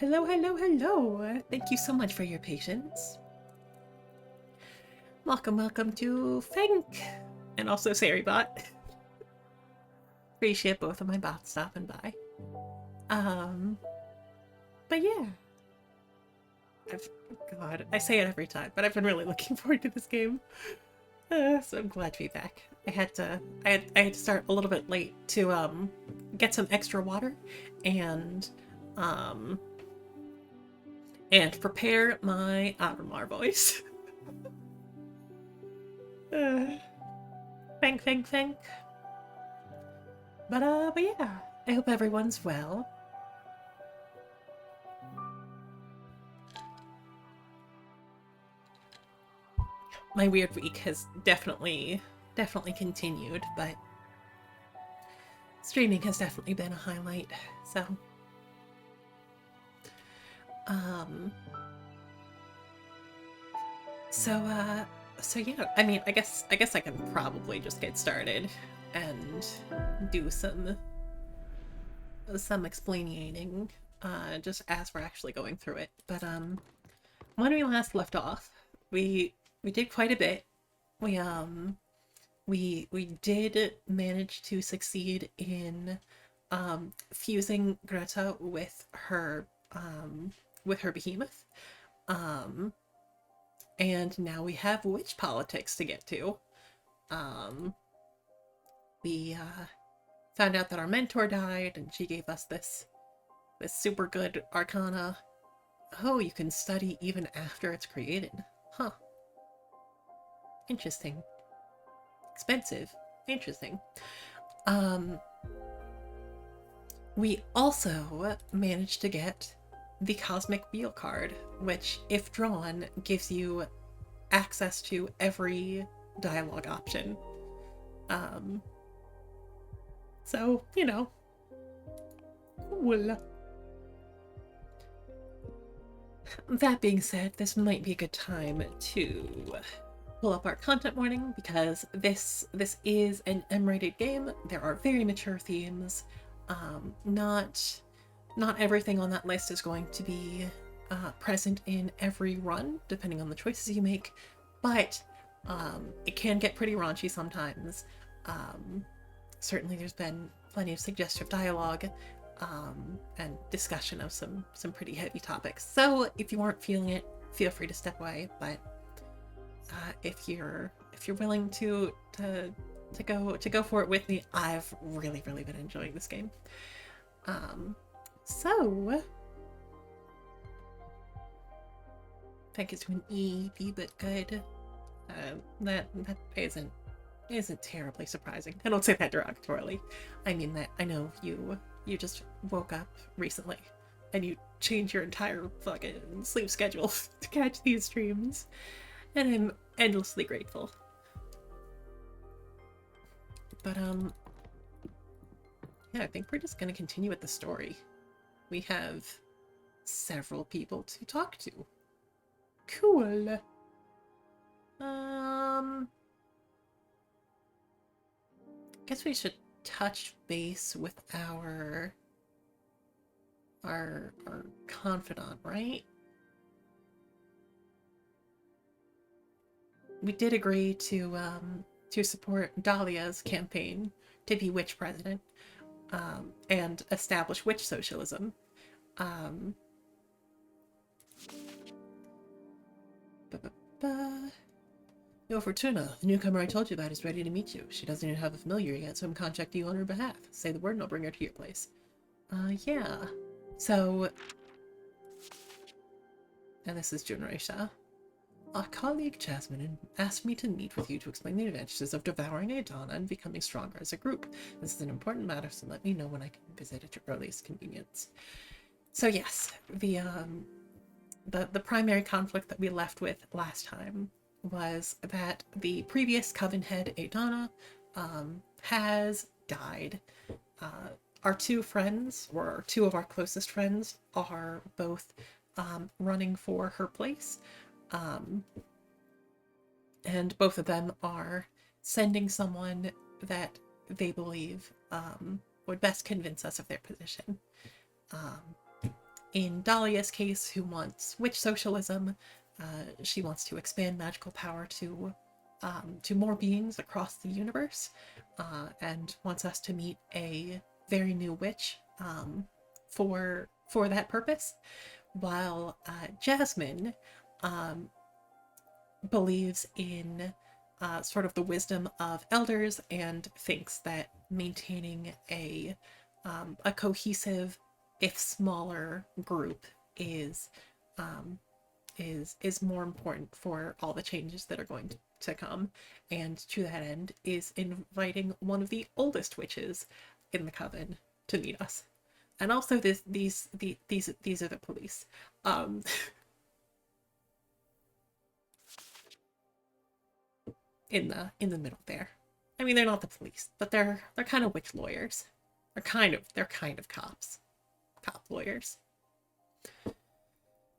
Hello, hello, hello! Thank you so much for your patience. Welcome, welcome to Fank! And also Sarybot. Appreciate both of my bots stopping by. But yeah. God, I say it every time, but I've been really looking forward to this game. So I'm glad to be back. I had to start a little bit late to get some extra water and prepare my Avramar voice. Thank. But yeah, I hope everyone's well. My weird week has definitely continued, but streaming has definitely been a highlight. So, so yeah. I mean, I guess I can probably just get started and do some explaining, just as we're actually going through it. But when we last left off, we did quite a bit. We did manage to succeed in fusing Greta with her behemoth. And now we have witch politics to get to. We found out that our mentor died, and she gave us this super good arcana. Oh, you can study even after it's created. Huh. Interesting. Expensive. Interesting. We also managed to get the Cosmic Wheel card, which, if drawn, gives you access to every dialogue option. So, you know, cool. That being said, this might be a good time to pull up our content warning, because this is an M-rated game. There are very mature themes. Not everything on that list is going to be present in every run, depending on the choices you make, but it can get pretty raunchy sometimes. Certainly there's been plenty of suggestive dialogue and discussion of some pretty heavy topics. So if you aren't feeling it, feel free to step away. But if you're willing to go for it with me, I've really been enjoying this game. So I think it's an EP, but good. That isn't terribly surprising. I don't say that derogatorily. I mean that I know you just woke up recently and you changed your entire fucking sleep schedule to catch these streams, and I'm endlessly grateful. But yeah, I think we're just gonna continue with the story. We have several people to talk to. Cool. Guess we should touch base with our confidant, right? We did agree to support Dahlia's campaign to be witch president, and establish witch socialism. Um, ba, ba, ba. Yo, Fortuna, the newcomer I told you about is ready to meet you. She doesn't even have a familiar yet, so I'm contacting you on her behalf. Say the word and I'll bring her to your place. Yeah. So, and this is Junreisha. Our colleague Jasmine asked me to meet with you to explain the advantages of devouring a Donna and becoming stronger as a group. This is an important matter, so let me know when I can visit at your earliest convenience. So yes, the primary conflict that we left with last time was that the previous coven head, Adana, has died. Our two friends, or two of our closest friends, are both running for her place. And both of them are sending someone that they believe would best convince us of their position. In Dahlia's case, who wants witch socialism, she wants to expand magical power to more beings across the universe, and wants us to meet a very new witch for that purpose. While Jasmine believes in sort of the wisdom of elders and thinks that maintaining a cohesive, if smaller, group is more important for all the changes that are going to come, and to that end is inviting one of the oldest witches in the coven to meet us. And also these are the police. In the middle there. I mean, they're not the police, but they're kind of witch lawyers. They're kind of cops. Cop lawyers.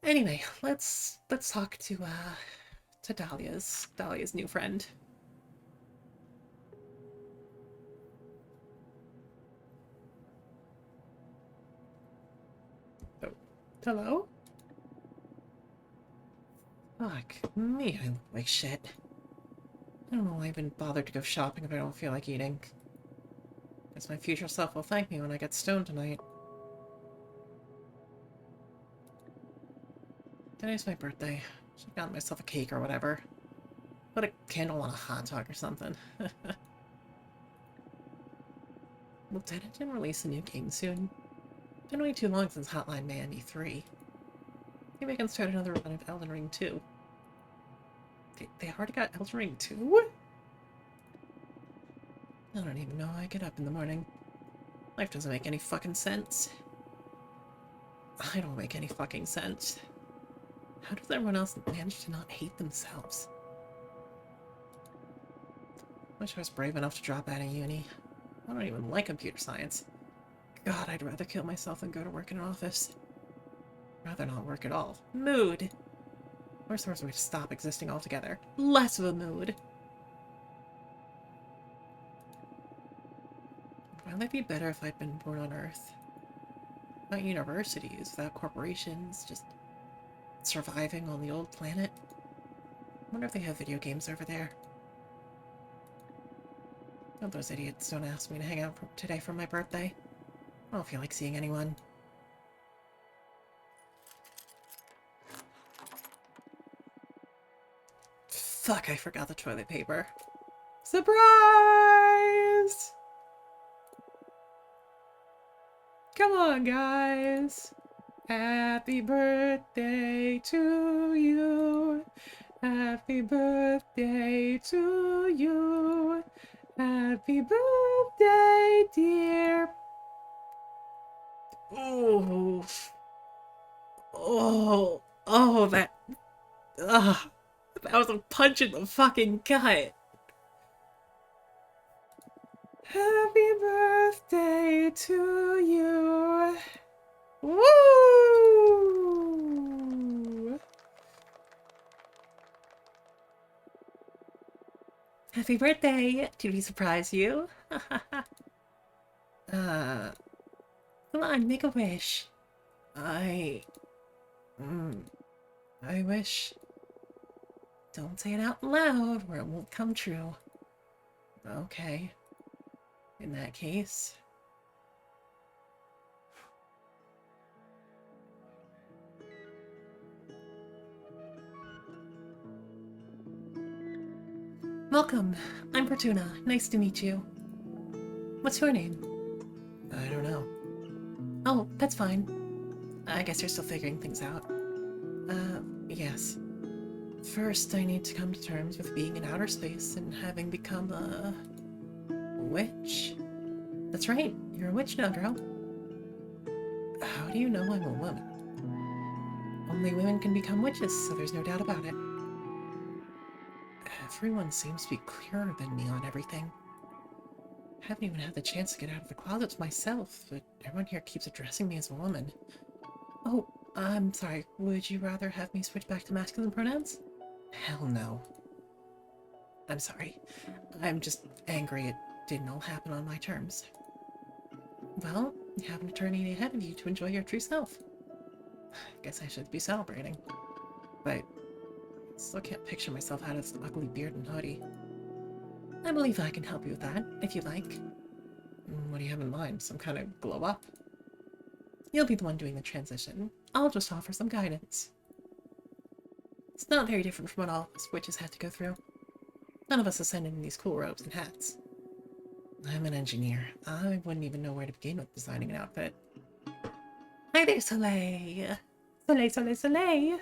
Anyway, let's talk to Dahlia's new friend. Oh, hello? Fuck me, I look like shit. I don't know why I even bothered to go shopping if I don't feel like eating. Guess my future self will thank me when I get stoned tonight. Today's my birthday. Should've gotten myself a cake or whatever. Put a candle on a hot dog or something. Will Detention release a new game soon? Been way too long since Hotline Miami 3. Maybe I can start another run of Elden Ring 2. They already got Elden Ring 2? I don't even know how I get up in the morning. Life doesn't make any fucking sense. I don't make any fucking sense. How does everyone else manage to not hate themselves? Wish I was brave enough to drop out of uni. I don't even like computer science. God, I'd rather kill myself than go to work in an office. Rather not work at all. Mood! Where's the way to stop existing altogether? Less of a mood! Wouldn't it be better if I'd been born on Earth? Without universities, without corporations, just surviving on the old planet? I wonder if they have video games over there. Hope those idiots don't ask me to hang out today for my birthday. I don't feel like seeing anyone. Fuck, I forgot the toilet paper. Surprise! Come on, guys. Happy birthday to you. Happy birthday to you. Happy birthday, dear. Oh. Oh, that was a punch in the fucking gut. Happy birthday to you. Woo! Happy birthday! Did we surprise you? Come on, make a wish. I wish... Don't say it out loud, or it won't come true. Okay. In that case... Welcome. I'm Fortuna. Nice to meet you. What's your name? I don't know. Oh, that's fine. I guess you're still figuring things out. Yes. First, I need to come to terms with being in outer space and having become a... witch. That's right, you're a witch now, girl. How do you know I'm a woman? Only women can become witches, so there's no doubt about it. Everyone seems to be clearer than me on everything. I haven't even had the chance to get out of the closet myself, but everyone here keeps addressing me as a woman. Oh, I'm sorry, would you rather have me switch back to masculine pronouns? Hell no. I'm sorry. I'm just angry it didn't all happen on my terms. Well, you have an eternity ahead of you to enjoy your true self. I guess I should be celebrating. But I still can't picture myself out of this ugly beard and hoodie. I believe I can help you with that, if you like. What do you have in mind? Some kind of glow up? You'll be the one doing the transition. I'll just offer some guidance. It's not very different from what all us witches had to go through. None of us ascended in these cool robes and hats. I'm an engineer. I wouldn't even know where to begin with designing an outfit. Hi there, Soleil! Soleil, Soleil, Soleil!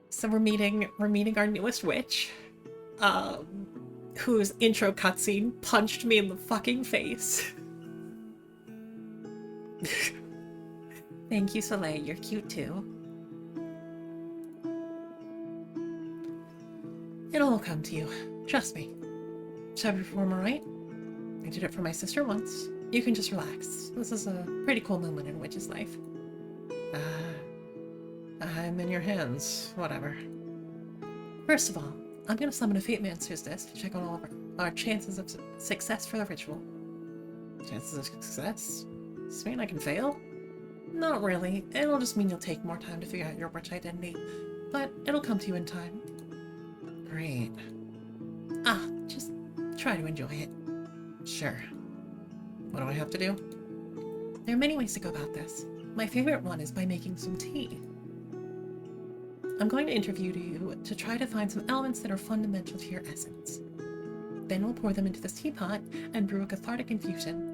So we're meeting our newest witch, whose intro cutscene punched me in the fucking face. Thank you, Soleil. You're cute too. It'll all come to you. Trust me. Should I perform alright? I did it for my sister once. You can just relax. This is a pretty cool moment in a witch's life. I'm in your hands. Whatever. First of all, I'm gonna summon a Fate Mancer's disc to check on all of our chances of success for the ritual. Chances of success? Does this mean I can fail? Not really. It'll just mean you'll take more time to figure out your witch identity, but it'll come to you in time. Great. Just try to enjoy it. Sure. What do I have to do? There are many ways to go about this. My favorite one is by making some tea. I'm going to interview you to try to find some elements that are fundamental to your essence. Then we'll pour them into this teapot and brew a cathartic infusion.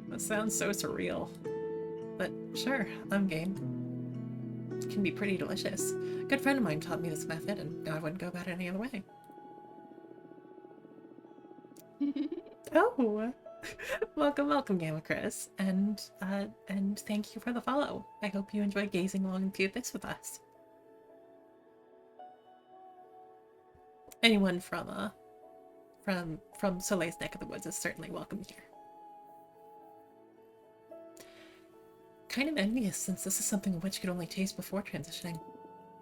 That sounds so surreal. But sure, I'm game. It can be pretty delicious. A good friend of mine taught me this method, and I wouldn't go about it any other way. Oh! Welcome, welcome, Gamma Chris, and thank you for the follow. I hope you enjoy gazing along into the abyss with us. Anyone from Soleil's neck of the woods is certainly welcome here. Kind of envious, since this is something a witch could only taste before transitioning.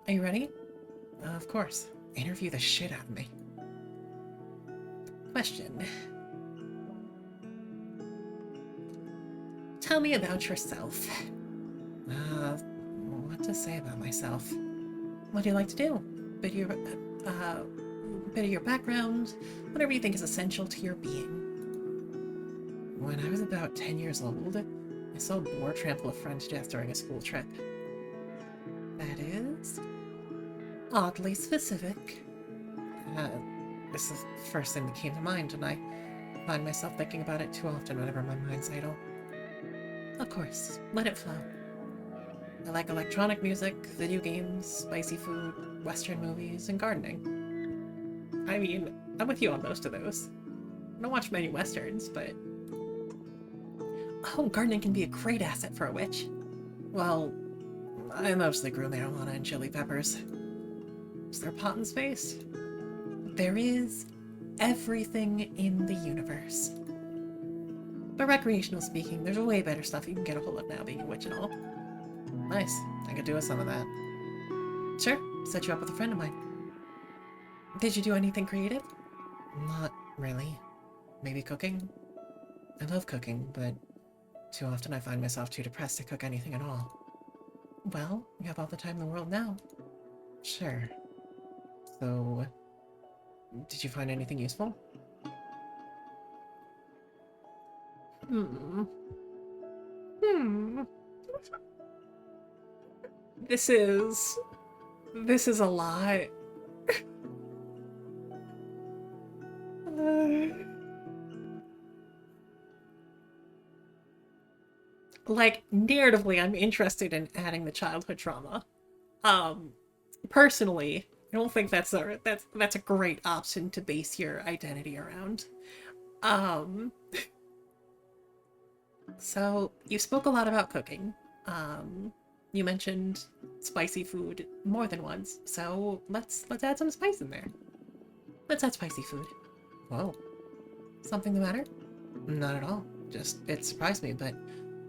Are you ready? Of course. Interview the shit out of me. Question. Tell me about yourself. What to say about myself? What do you like to do? Bit of your background, whatever you think is essential to your being. When I was about 10 years old, I saw a boar trample a friend to death during a school trip. That is oddly specific. This is the first thing that came to mind, and I find myself thinking about it too often whenever my mind's idle. Of course, let it flow. I like electronic music, video games, spicy food, Western movies, and gardening. I mean, I'm with you on most of those. I don't watch many Westerns, but... Oh, gardening can be a great asset for a witch. Well, I mostly grew marijuana and chili peppers. Is there a pot in space? There is everything in the universe. But recreational speaking, there's way better stuff you can get a hold of now, being a witch and all. Nice. I could do with some of that. Sure. Set you up with a friend of mine. Did you do anything creative? Not really. Maybe cooking? I love cooking, but too often I find myself too depressed to cook anything at all. Well, you have all the time in the world now. Sure. So, did you find anything useful? Hmm. Hmm. This is... This is a lot. Like, narratively, I'm interested in adding the childhood trauma. Um, Personally, I don't think that's a great option to base your identity around. Um, so you spoke a lot about cooking. Um, you mentioned spicy food more than once, so let's add some spice in there. Let's add spicy food. Whoa, something the matter? Not at all. Just it surprised me, but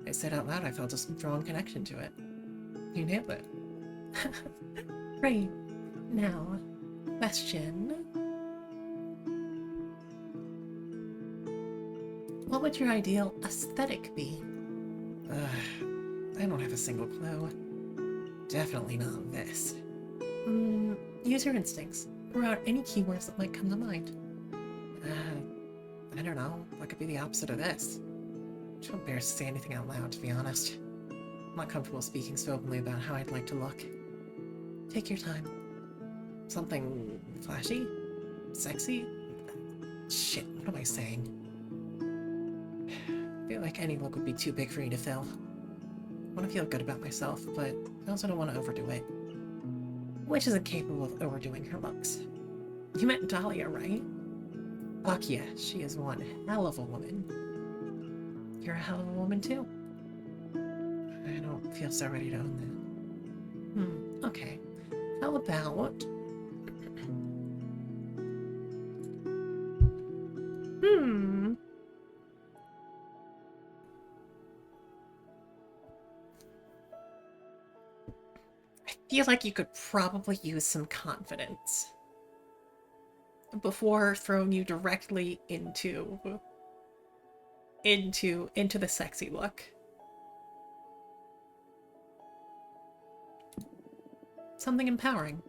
I said out loud I felt a strong connection to it. You nailed it. Great. Now, question. What would your ideal aesthetic be? I don't have a single clue. Definitely not this. Use your instincts. Throw out any keywords that might come to mind. I don't know. What could be the opposite of this? I don't dare say anything out loud, to be honest. I'm not comfortable speaking so openly about how I'd like to look. Take your time. Something flashy? Sexy? Shit, what am I saying? I feel like any look would be too big for me to fill. I want to feel good about myself, but I also don't want to overdo it. Witch isn't capable of overdoing her looks. You meant Dahlia, right? Fuck yeah, she is one hell of a woman. You're a hell of a woman too. I don't feel so ready to own that. Okay. How about... I feel like you could probably use some confidence before throwing you directly into the sexy look. Something empowering.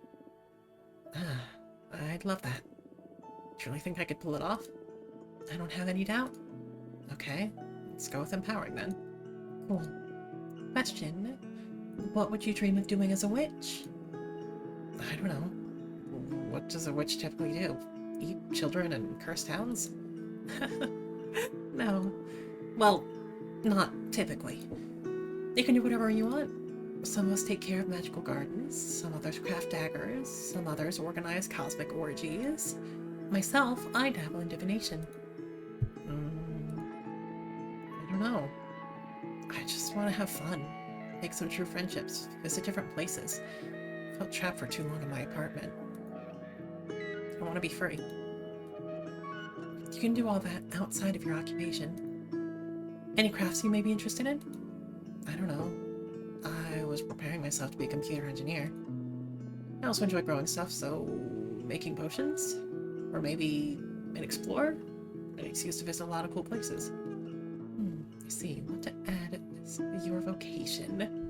I'd love that. Truly think I could pull it off? I don't have any doubt. Okay, let's go with empowering then. Cool. Question. What would you dream of doing as a witch? I don't know. What does a witch typically do? Eat children and curse towns? No. Well, not typically. You can do whatever you want. Some of us take care of magical gardens, some others craft daggers, some others organize cosmic orgies. Myself, I dabble in divination. I don't know. I just want to have fun. Make some true friendships, visit different places. I felt trapped for too long in my apartment. I want to be free. You can do all that outside of your occupation. Any crafts you may be interested in? I don't know. I was preparing myself to be a computer engineer. I also enjoy growing stuff, so making potions? Or maybe an explorer? An excuse to visit a lot of cool places. I see. What to add is your vocation.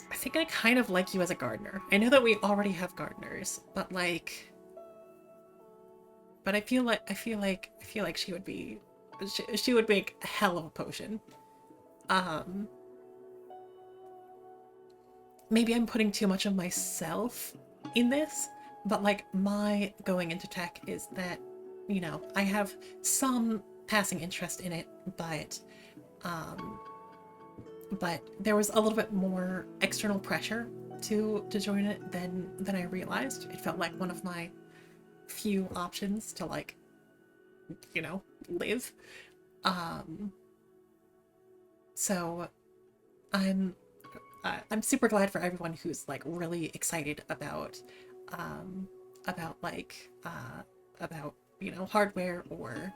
I think I kind of like you as a gardener. I know that we already have gardeners, but like... But I feel like she would be... She would make a hell of a potion. Maybe I'm putting too much of myself in this, but like my going into tech is that, you know, I have some passing interest in it, but there was a little bit more external pressure to join it than I realized. It felt like one of my few options to like, you know, live. So I'm super glad for everyone who's like really excited about like about, you know, hardware or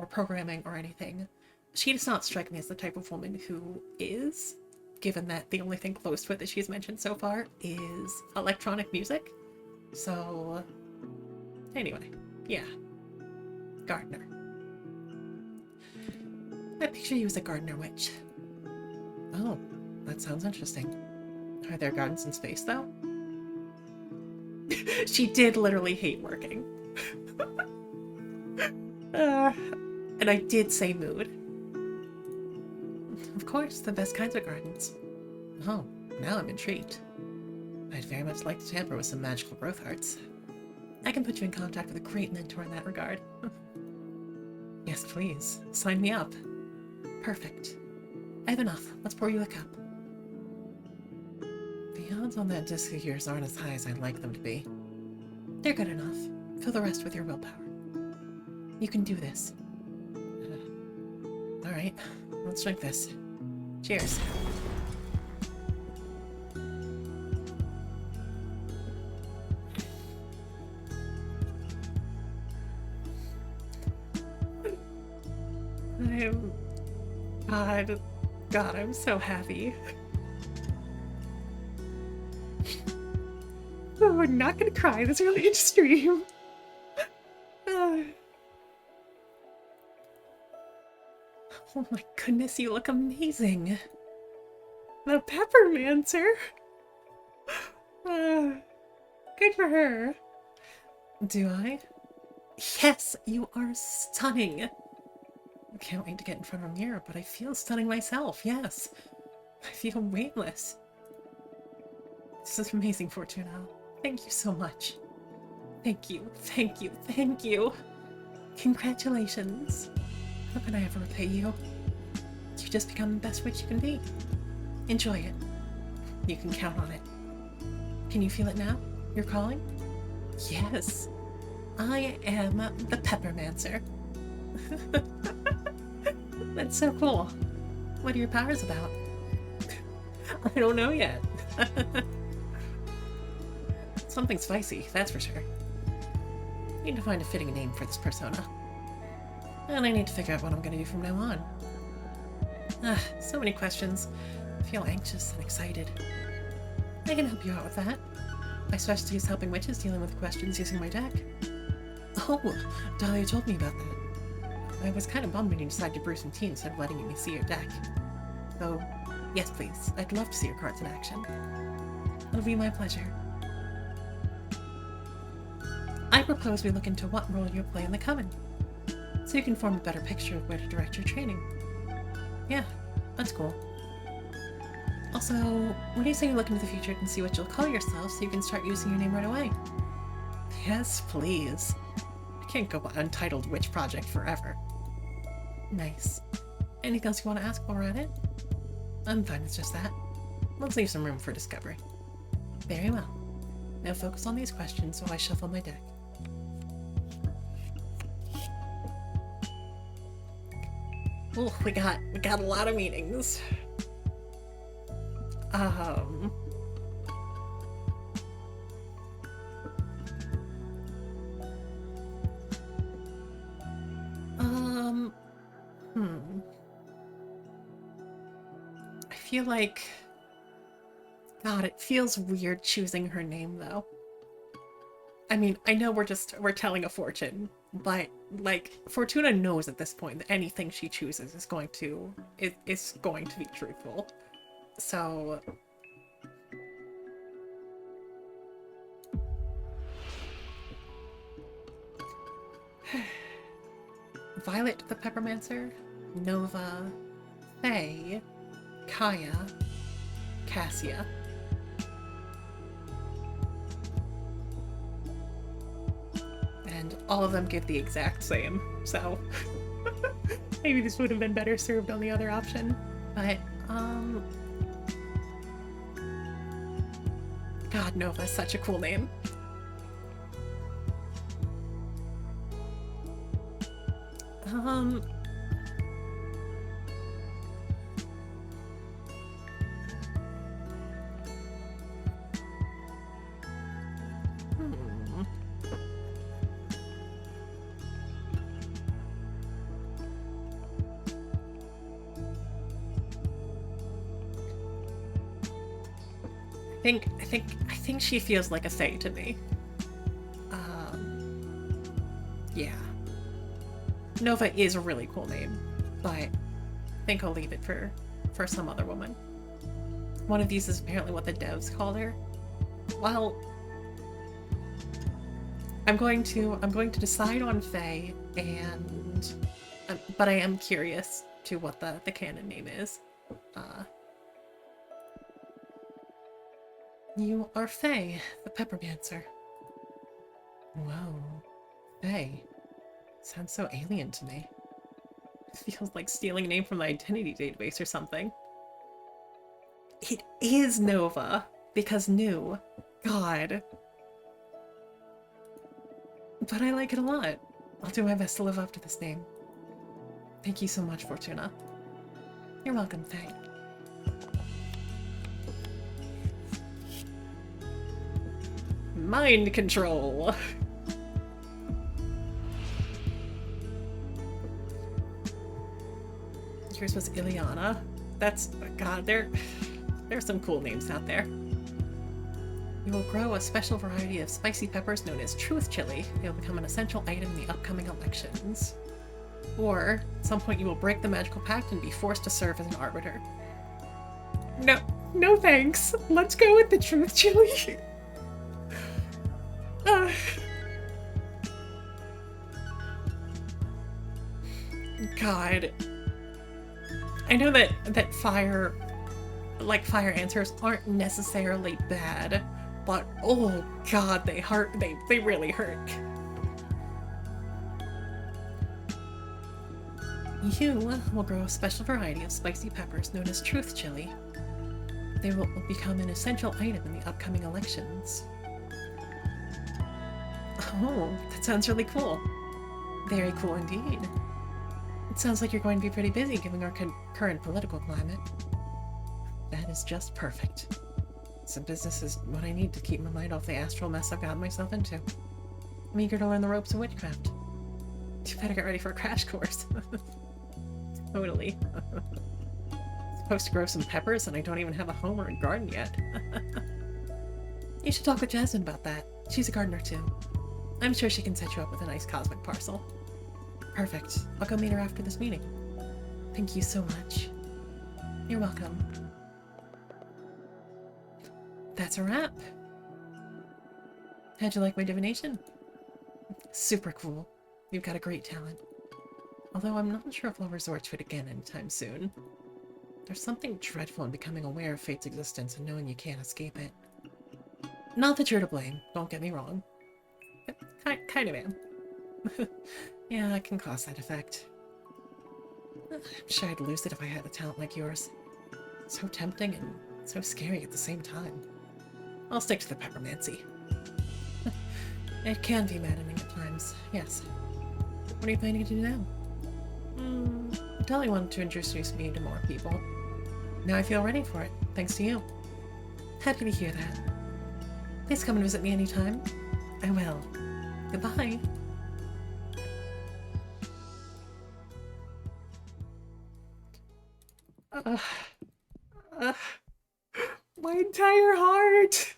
programming or anything. She does not strike me as the type of woman who is, given that the only thing close to it that she's mentioned so far is electronic music. So, anyway, yeah. Gardener. I picture you as a gardener witch. Oh, that sounds interesting. Are there gardens in space, though? She did literally hate working. And I did say mood. Of course, the best kinds of gardens. Oh, now I'm intrigued. I'd very much like to tamper with some magical growth arts. I can put you in contact with a great mentor in that regard. Yes, please. Sign me up. Perfect. I have enough. Let's pour you a cup. The odds on that disc of yours aren't as high as I'd like them to be. They're good enough. Fill the rest with your willpower. You can do this. Alright, let's drink this. Cheers. God, I'm so happy. Oh, I'm not gonna cry this early in stream. Oh my goodness, you look amazing. The Peppermancer. Good for her. Do I? Yes, you are stunning. I can't wait to get in front of a mirror, but I feel stunning myself, yes. I feel weightless. This is amazing, Fortuna. Thank you so much. Thank you, thank you, thank you. Congratulations. How can I ever repay you? You just become the best witch you can be. Enjoy it. You can count on it. Can you feel it now? You're calling? Yes. I am the Peppermancer. That's so cool. What are your powers about? I don't know yet. Something spicy, that's for sure. Need to find a fitting name for this persona. And I need to figure out what I'm gonna do from now on. So many questions. I feel anxious and excited. I can help you out with that. My specialty is helping witches dealing with questions using my deck. Oh, Dahlia told me about that. I was kind of bummed when you decided to brew some tea instead of letting me see your deck. So, yes please, I'd love to see your cards in action. It'll be my pleasure. I propose we look into what role you'll play in the Coven, so you can form a better picture of where to direct your training. Yeah, that's cool. Also, what do you say you look into the future and see what you'll call yourself so you can start using your name right away? Yes, please. I can't go Untitled Witch Project forever. Nice. Anything else you want to ask while we're at it? I'm fine with just that. Let's leave some room for discovery. Very well. Now focus on these questions while I shuffle my deck. Oh, we got a lot of meetings. I feel like... God, it feels weird choosing her name, though. I mean, I know we're telling a fortune, but, like, Fortuna knows at this point that anything she chooses is going to be truthful. So... Violet the Peppermancer, Nova, Faye, Kaya, Cassia. And all of them give the exact same, so maybe this would have been better served on the other option. But, God, Nova's such a cool name. I think she feels like a Fae to me. Yeah. Nova is a really cool name, but I think I'll leave it for some other woman. One of these is apparently what the devs called her. Well, I'm going to decide on Fae, and but I am curious to what the canon name is. You are Fae, the Peppermancer. Whoa, Fae. Sounds so alien to me. Feels like stealing a name from the identity database or something. It is Nova, because new. God. But I like it a lot. I'll do my best to live up to this name. Thank you so much, Fortuna. You're welcome, Faye. Mind control! Yours was Ileana. That's... God, there's some cool names out there. You will grow a special variety of spicy peppers known as Truth Chili. They will become an essential item in the upcoming elections. Or, at some point you will break the magical pact and be forced to serve as an arbiter. No thanks. Let's go with the Truth Chili. God. I know that fire answers aren't necessarily bad, but oh god, they hurt. They really hurt. You will grow a special variety of spicy peppers known as Truth Chili. They will become an essential item in the upcoming elections. Oh, that sounds really cool. Very cool indeed. It sounds like you're going to be pretty busy given our current political climate. That is just perfect. Some business is what I need to keep my mind off the astral mess I've gotten myself into. I'm eager to learn the ropes of witchcraft. You better get ready for a crash course. Totally. Supposed to grow some peppers and I don't even have a home or a garden yet. You should talk with Jasmine about that. She's a gardener too. I'm sure she can set you up with a nice cosmic parcel. Perfect. I'll go meet her after this meeting. Thank you so much. You're welcome. That's a wrap. How'd you like my divination? Super cool. You've got a great talent. Although I'm not sure if I'll resort to it again anytime soon. There's something dreadful in becoming aware of fate's existence and knowing you can't escape it. Not that you're to blame, don't get me wrong. Kind of am. Yeah, it can cause that effect. I'm sure I'd lose it if I had a talent like yours. So tempting and so scary at the same time. I'll stick to the peppermancy. It can be maddening at times, yes. What are you planning to do now? Dolly wanted to introduce me to more people. Now I feel ready for it, thanks to you. Happy to hear that. Please come and visit me anytime. I will. Goodbye. My entire heart.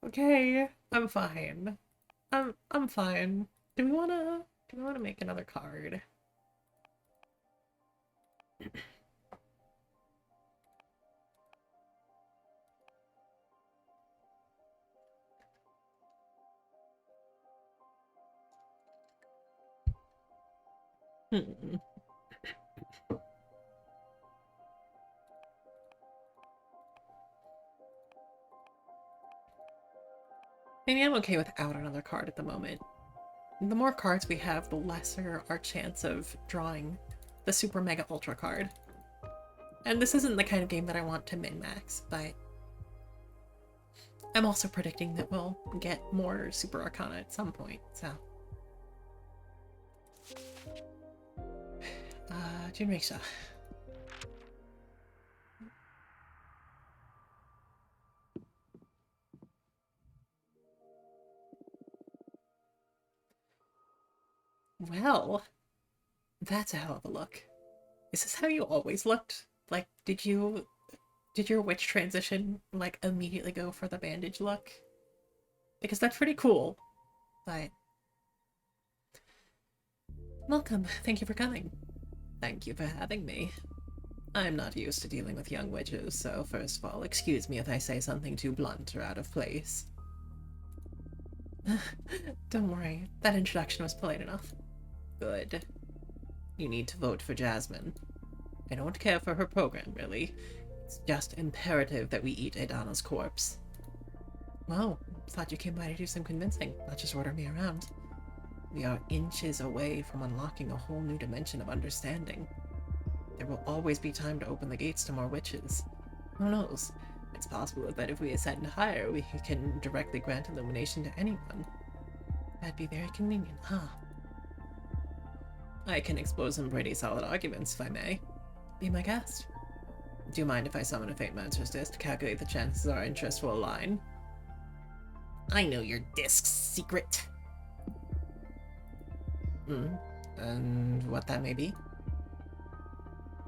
Okay, I'm fine. I'm fine. Do we wanna make another card? Maybe I'm okay without another card at the moment. The more cards we have, the lesser our chance of drawing the super mega ultra card. And this isn't the kind of game that I want to min-max, but I'm also predicting that we'll get more super arcana at some point, so. Junmeisha. Well, that's a hell of a look. Is this how you always looked? Like, did you Did your witch transition, like, immediately go for the bandage look? Because that's pretty cool. But... Welcome. Thank you for coming. Thank you for having me. I'm not used to dealing with young witches, so first of all, excuse me if I say something too blunt or out of place. Don't worry, that introduction was polite enough. Good. You need to vote for Jasmine. I don't care for her program, really. It's just imperative that we eat Adana's corpse. Well, thought you came by to do some convincing, not just order me around. We are inches away from unlocking a whole new dimension of understanding. There will always be time to open the gates to more witches. Who knows? It's possible that if we ascend higher, we can directly grant illumination to anyone. That'd be very convenient, huh? I can expose some pretty solid arguments, if I may. Be my guest. Do you mind if I summon a Fate Master's Disc to calculate the chances our interests will align? I know your disc's secret. And what that may be?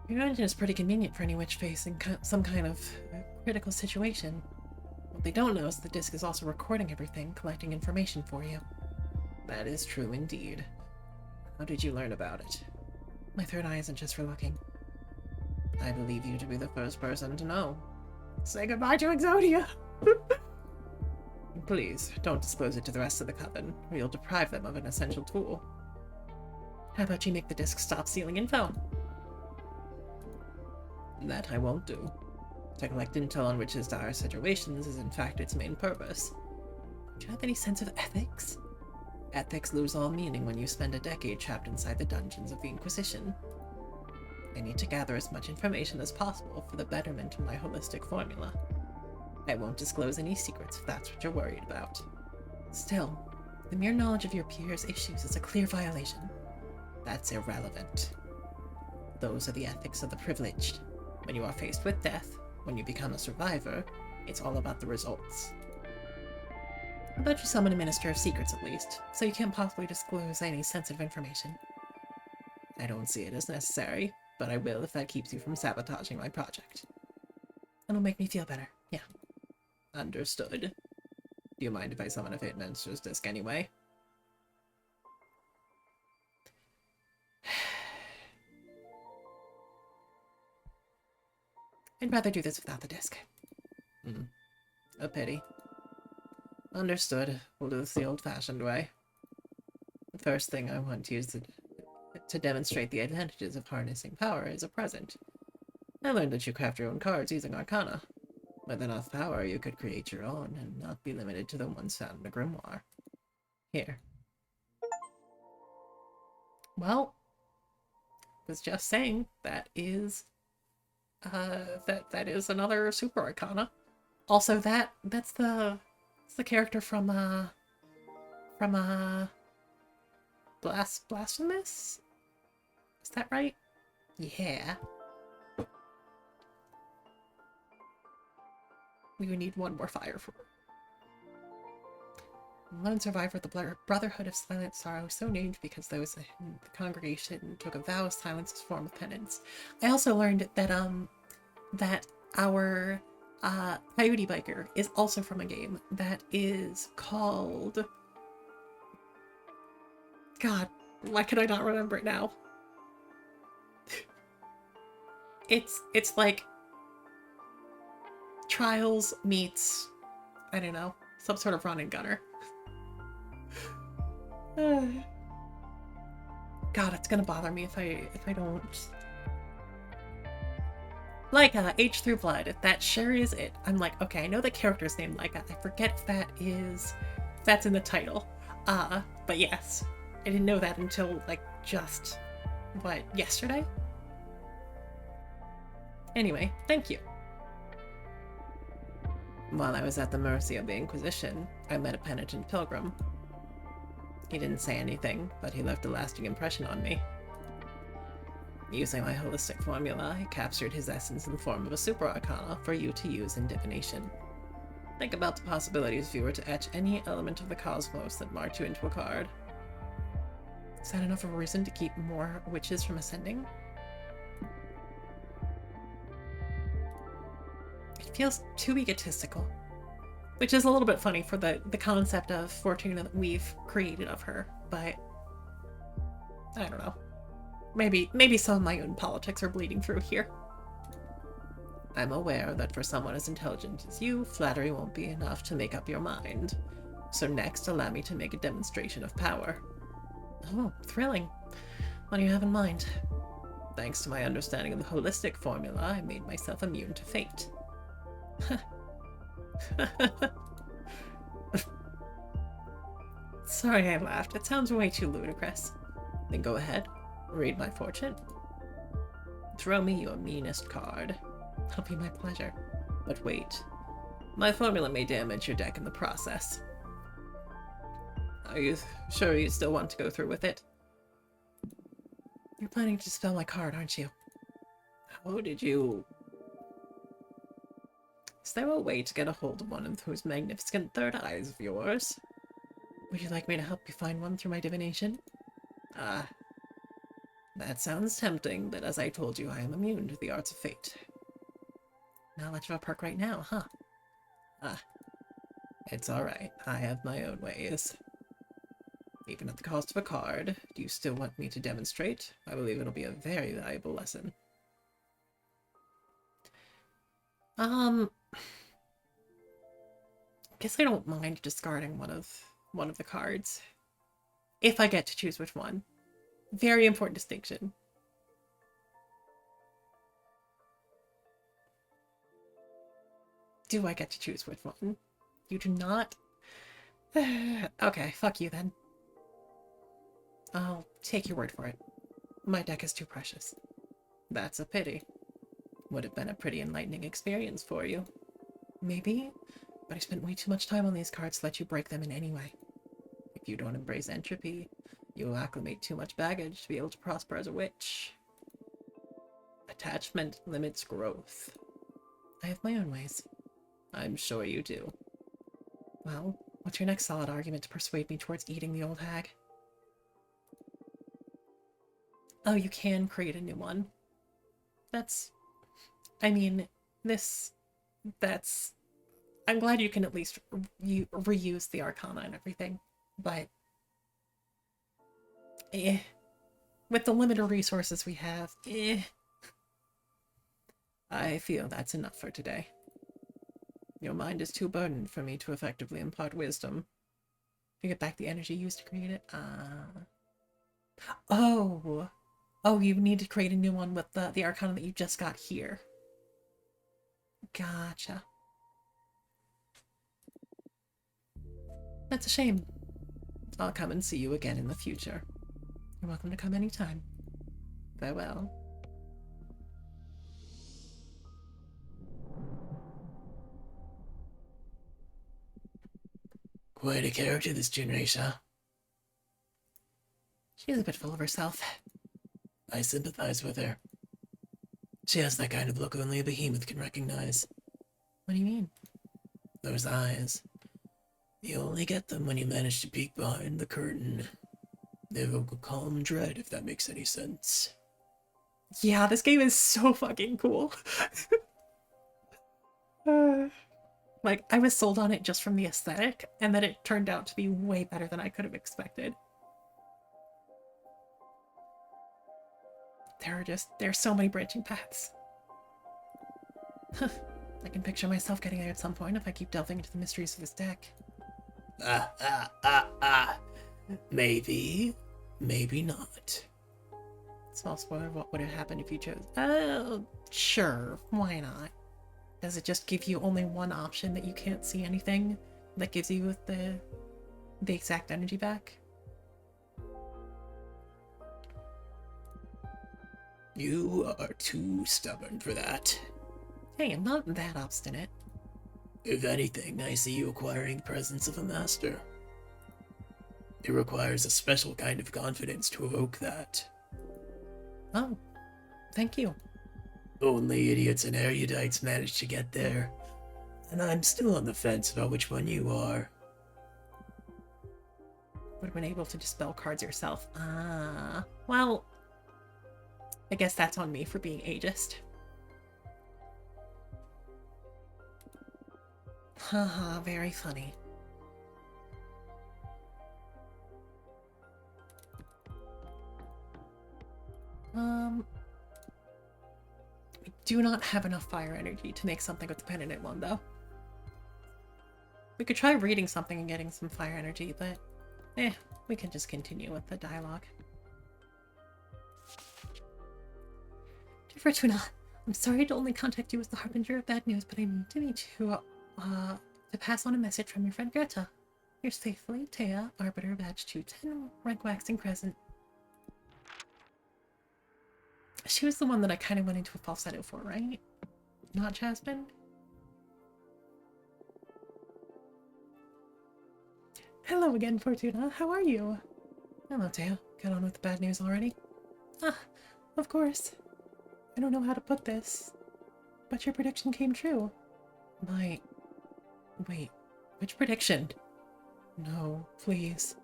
Your engine is pretty convenient for any witch facing some kind of critical situation. What they don't know is the disc is also recording everything, collecting information for you. That is true indeed. How did you learn about it? My third eye isn't just for looking. I believe you to be the first person to know. Say goodbye to Exodia! Please, don't disclose it to the rest of the Coven, or you'll deprive them of an essential tool. How about you make the disc stop stealing info? That I won't do. To collect intel on witches' dire situations is in fact its main purpose. Do you have any sense of ethics? Ethics lose all meaning when you spend a decade trapped inside the dungeons of the Inquisition. I need to gather as much information as possible for the betterment of my holistic formula. I won't disclose any secrets if that's what you're worried about. Still, the mere knowledge of your peers' issues is a clear violation. That's irrelevant. Those are the ethics of the privileged. When you are faced with death, when you become a survivor, it's all about the results. How about you summon a Minister of Secrets at least, so you can't possibly disclose any sensitive information? I don't see it as necessary, but I will if that keeps you from sabotaging my project. It'll make me feel better, yeah. Understood. Do you mind if I summon a Fate Master's Disc anyway? I'd rather do this without the disc. A pity. Understood. We'll do this the old-fashioned way. The first thing I want to use to demonstrate the advantages of harnessing power is a present. I learned that you craft your own cards using Arcana. With enough power, you could create your own and not be limited to the ones found in a grimoire. Here. Well, was just saying that is that is another Super Arcana. Also, that's the character from Blasphemous? Is that right? Yeah. We would need one more fire for it. Lone survivor of the Brotherhood of Silent Sorrow, so named because those in the congregation took a vow of silence as a form of penance. I also learned that that our Coyote Biker is also from a game that is called... God, why could I not remember it now? It's like Trials meets, I don't know, some sort of run and gunner. God, it's gonna bother me if I don't. Leica, H through Blood. That sure is it. I'm like, okay, I know the character's name Leica. I forget if that's in the title. But yes, I didn't know that until like just what, yesterday? Anyway, thank you. While I was at the mercy of the Inquisition, I met a penitent pilgrim. He didn't say anything, but he left a lasting impression on me. Using my holistic formula, I captured his essence in the form of a super arcana for you to use in divination. Think about the possibilities if you were to etch any element of the cosmos that marked you into a card. Is that enough of a reason to keep more witches from ascending? feels too egotistical. Which is a little bit funny for the concept of Fortuna that we've created of her, but I don't know. Maybe some of my own politics are bleeding through here. I'm aware that for someone as intelligent as you, flattery won't be enough to make up your mind. So next, allow me to make a demonstration of power. Oh, thrilling. What do you have in mind? Thanks to my understanding of the holistic formula, I made myself immune to fate. Sorry I laughed. It sounds way too ludicrous. Then go ahead. Read my fortune. Throw me your meanest card. That'll be my pleasure. But wait. My formula may damage your deck in the process. Are you sure you still want to go through with it? You're planning to spell my card, aren't you? How did you... Is there a way to get a hold of one of those magnificent third eyes of yours? Would you like me to help you find one through my divination? Ah. That sounds tempting, but as I told you, I am immune to the arts of fate. Not much of a perk right now, huh? Ah. It's alright. I have my own ways. Even at the cost of a card, do you still want me to demonstrate? I believe it'll be a very valuable lesson. Guess I don't mind discarding one of the cards. If I get to choose which one. Very important distinction. Do I get to choose which one? You do not? Okay, fuck you then. I'll take your word for it. My deck is too precious. That's a pity. Would have been a pretty enlightening experience for you. Maybe, but I spent way too much time on these cards to let you break them in any way. If you don't embrace entropy, you will acclimate too much baggage to be able to prosper as a witch. Attachment limits growth. I have my own ways. I'm sure you do. Well, what's your next solid argument to persuade me towards eating the old hag? Oh, you can create a new one. That's... I mean, that's... I'm glad you can at least reuse the Arcana and everything, but... With the limited resources we have, I feel that's enough for today. Your mind is too burdened for me to effectively impart wisdom. You get back the energy used to create it? Oh! Oh, you need to create a new one with the Arcana that you just got here. Gotcha. That's a shame. I'll come and see you again in the future. You're welcome to come anytime. Farewell. Quite a character, this Junreisha. She's a bit full of herself. I sympathize with her. She has that kind of look only a behemoth can recognize. What do you mean? Those eyes. You only get them when you manage to peek behind the curtain. They evoke a calm dread, if that makes any sense. Yeah, this game is so fucking cool. Like, I was sold on it just from the aesthetic, and then it turned out to be way better than I could have expected. There's so many branching paths. I can picture myself getting there at some point if I keep delving into the mysteries of this deck. Maybe. Maybe not. Small spoiler of what would have happened if you chose. Oh, sure. Why not? Does it just give you only one option that you can't see anything that gives you the exact energy back? You are too stubborn for that. Hey, I'm not that obstinate. If anything, I see you acquiring the presence of a master. It requires a special kind of confidence to evoke that. Oh, thank you. Only idiots and erudites manage to get there, and I'm still on the fence about which one you are. Would have been able to dispel cards yourself. Well, I guess that's on me for being ageist. Haha, very funny. We do not have enough fire energy to make something with the pendant one, though. We could try reading something and getting some fire energy, but we can just continue with the dialogue. Dear Fortuna, I'm sorry to only contact you as the harbinger of bad news, but I need to pass on a message from your friend Greta. Yours faithfully, Taya, Arbiter, Badge 210, rank waxing crescent. She was the one that I kind of went into a falsetto for, right? Not Jasmine? Hello again, Fortuna. How are you? Hello, Taya. Got on with the bad news already? Ah, of course. I don't know how to put this, but your prediction came true. Wait, which prediction? No, please.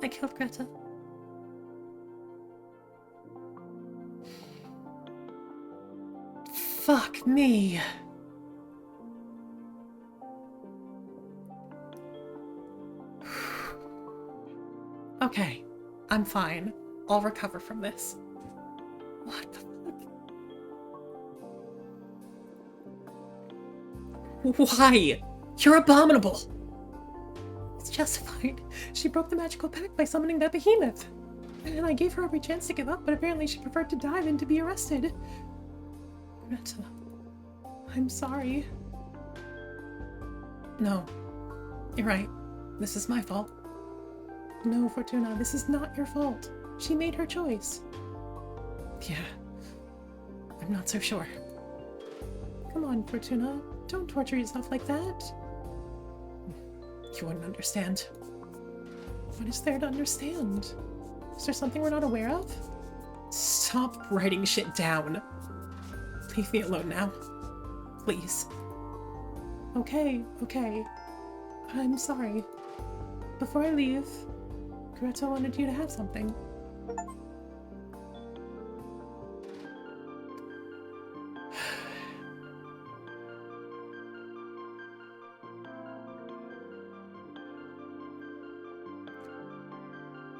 I killed Greta. Fuck me. Okay, I'm fine. I'll recover from this. What the fuck? Why? You're abominable! It's justified. She broke the magical pact by summoning that behemoth. And I gave her every chance to give up, but apparently she preferred to die than to be arrested. Greta, I'm sorry. No, you're right. This is my fault. No, Fortuna, this is not your fault. She made her choice. Yeah, I'm not so sure. Come on, Fortuna. Don't torture yourself like that. You wouldn't understand. What is there to understand? Is there something we're not aware of? Stop writing shit down. Leave me alone now. Please. Okay. I'm sorry. Before I leave, Greta wanted you to have something.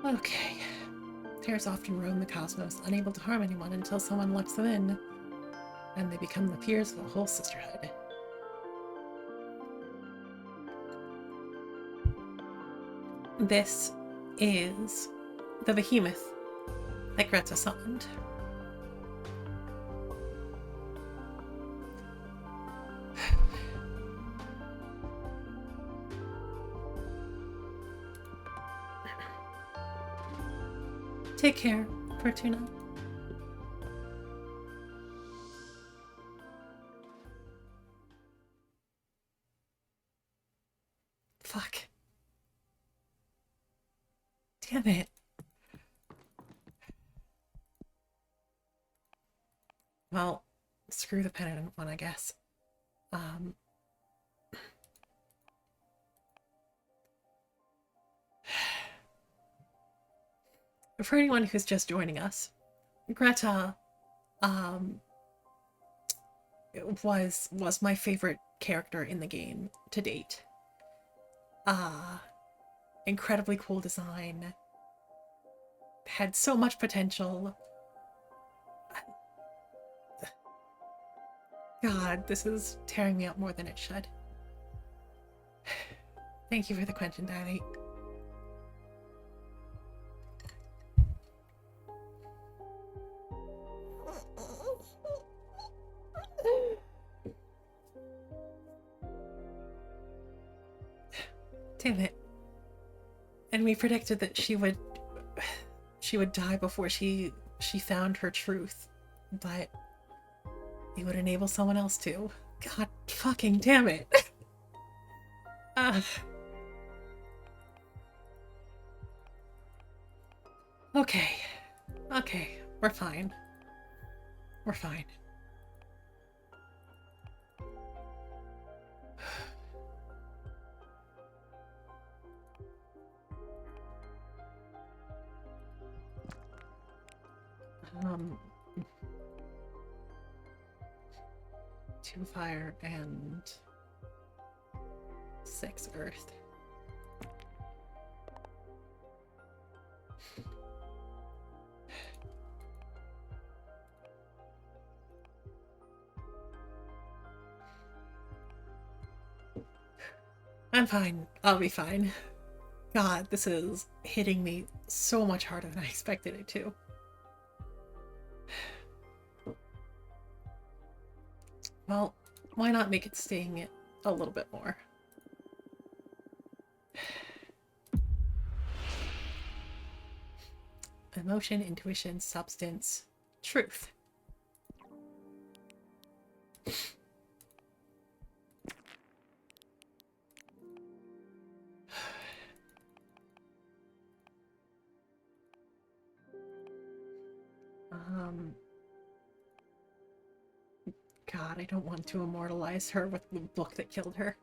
Okay. Tears often roam the cosmos, unable to harm anyone until someone lets them in, and they become the fears of the whole sisterhood. This is the behemoth that Greta summoned. Take care, Fortuna. Fuck. Damn it. Well, screw the penitent one, I guess. For anyone who's just joining us, Greta, was my favorite character in the game to date. Incredibly cool design. Had so much potential. God, this is tearing me up more than it should. Thank you for the quench and dilate. Damn it. And we predicted that she would die before she found her truth, but it would enable someone else to. God fucking damn it. Okay, we're fine. We're fine. 2 fire and 6 earth. I'm fine. I'll be fine. God, this is hitting me so much harder than I expected it to. Well, why not make it sting a little bit more? Emotion, intuition, substance, truth. God, I don't want to immortalize her with the book that killed her.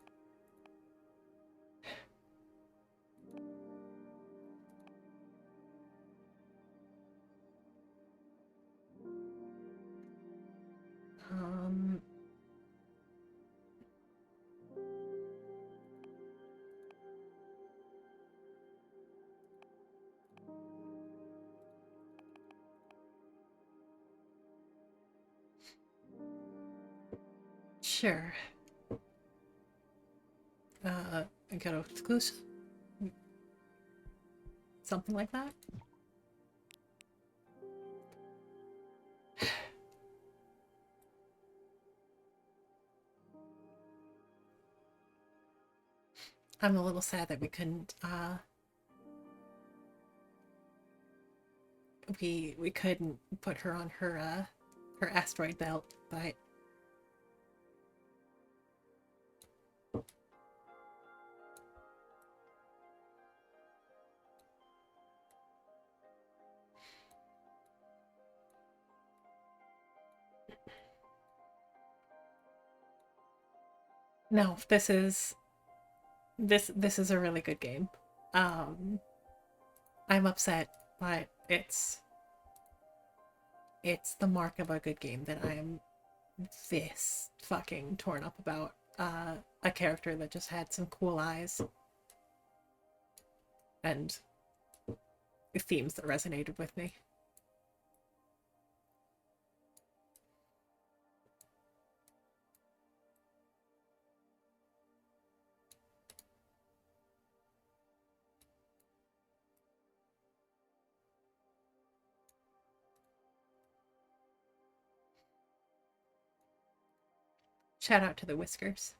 Sure. I got exclusive. Something like that. I'm a little sad that we couldn't, we couldn't put her on her, her asteroid belt, but no, this is a really good game. I'm upset, but it's the mark of a good game that I'm this fucking torn up about a character that just had some cool eyes and themes that resonated with me. Shout out to the Whiskers.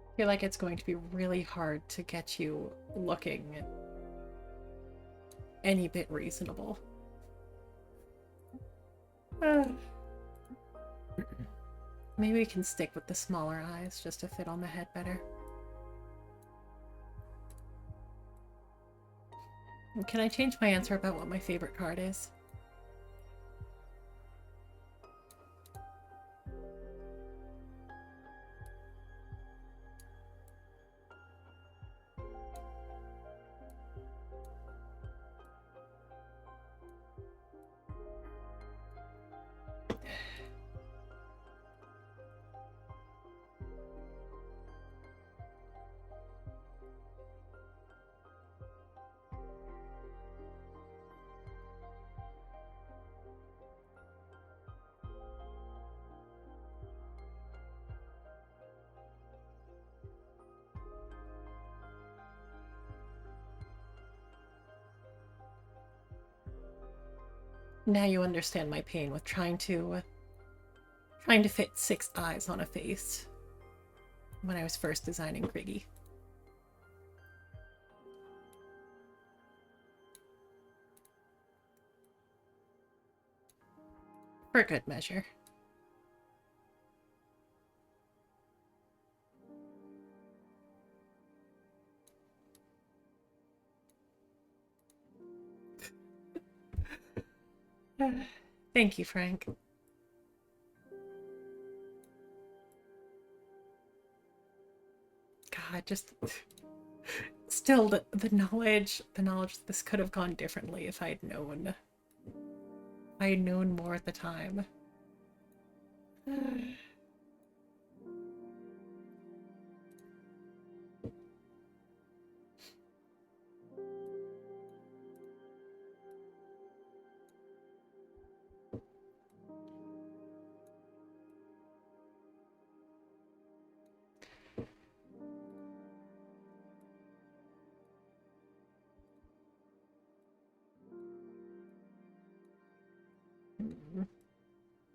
I feel like it's going to be really hard to get you looking any bit reasonable. Maybe we can stick with the smaller eyes just to fit on the head better. Can I change my answer about what my favorite card is? Now you understand my pain with trying to trying to fit 6 eyes on a face when I was first designing Griggy. For good measure. Thank you, Frank. God, just still the knowledge that this could have gone differently if I had known more at the time.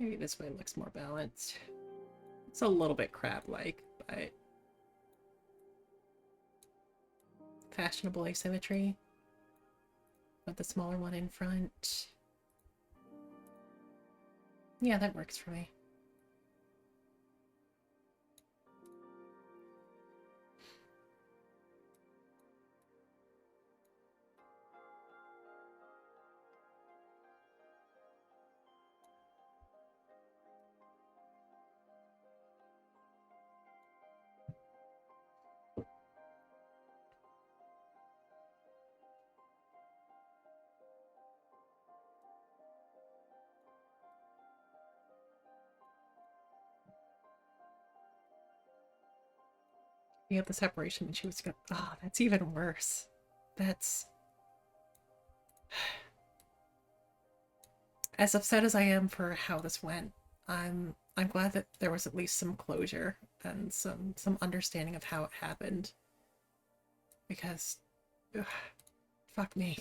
Maybe this way looks more balanced. It's a little bit crab-like, but fashionable asymmetry. Put the smaller one in front. Yeah, that works for me. We have the separation and she was gonna... Oh, that's even worse. That's... As upset as I am for how this went, I'm glad that there was at least some closure and some understanding of how it happened. Because... Ugh, fuck me.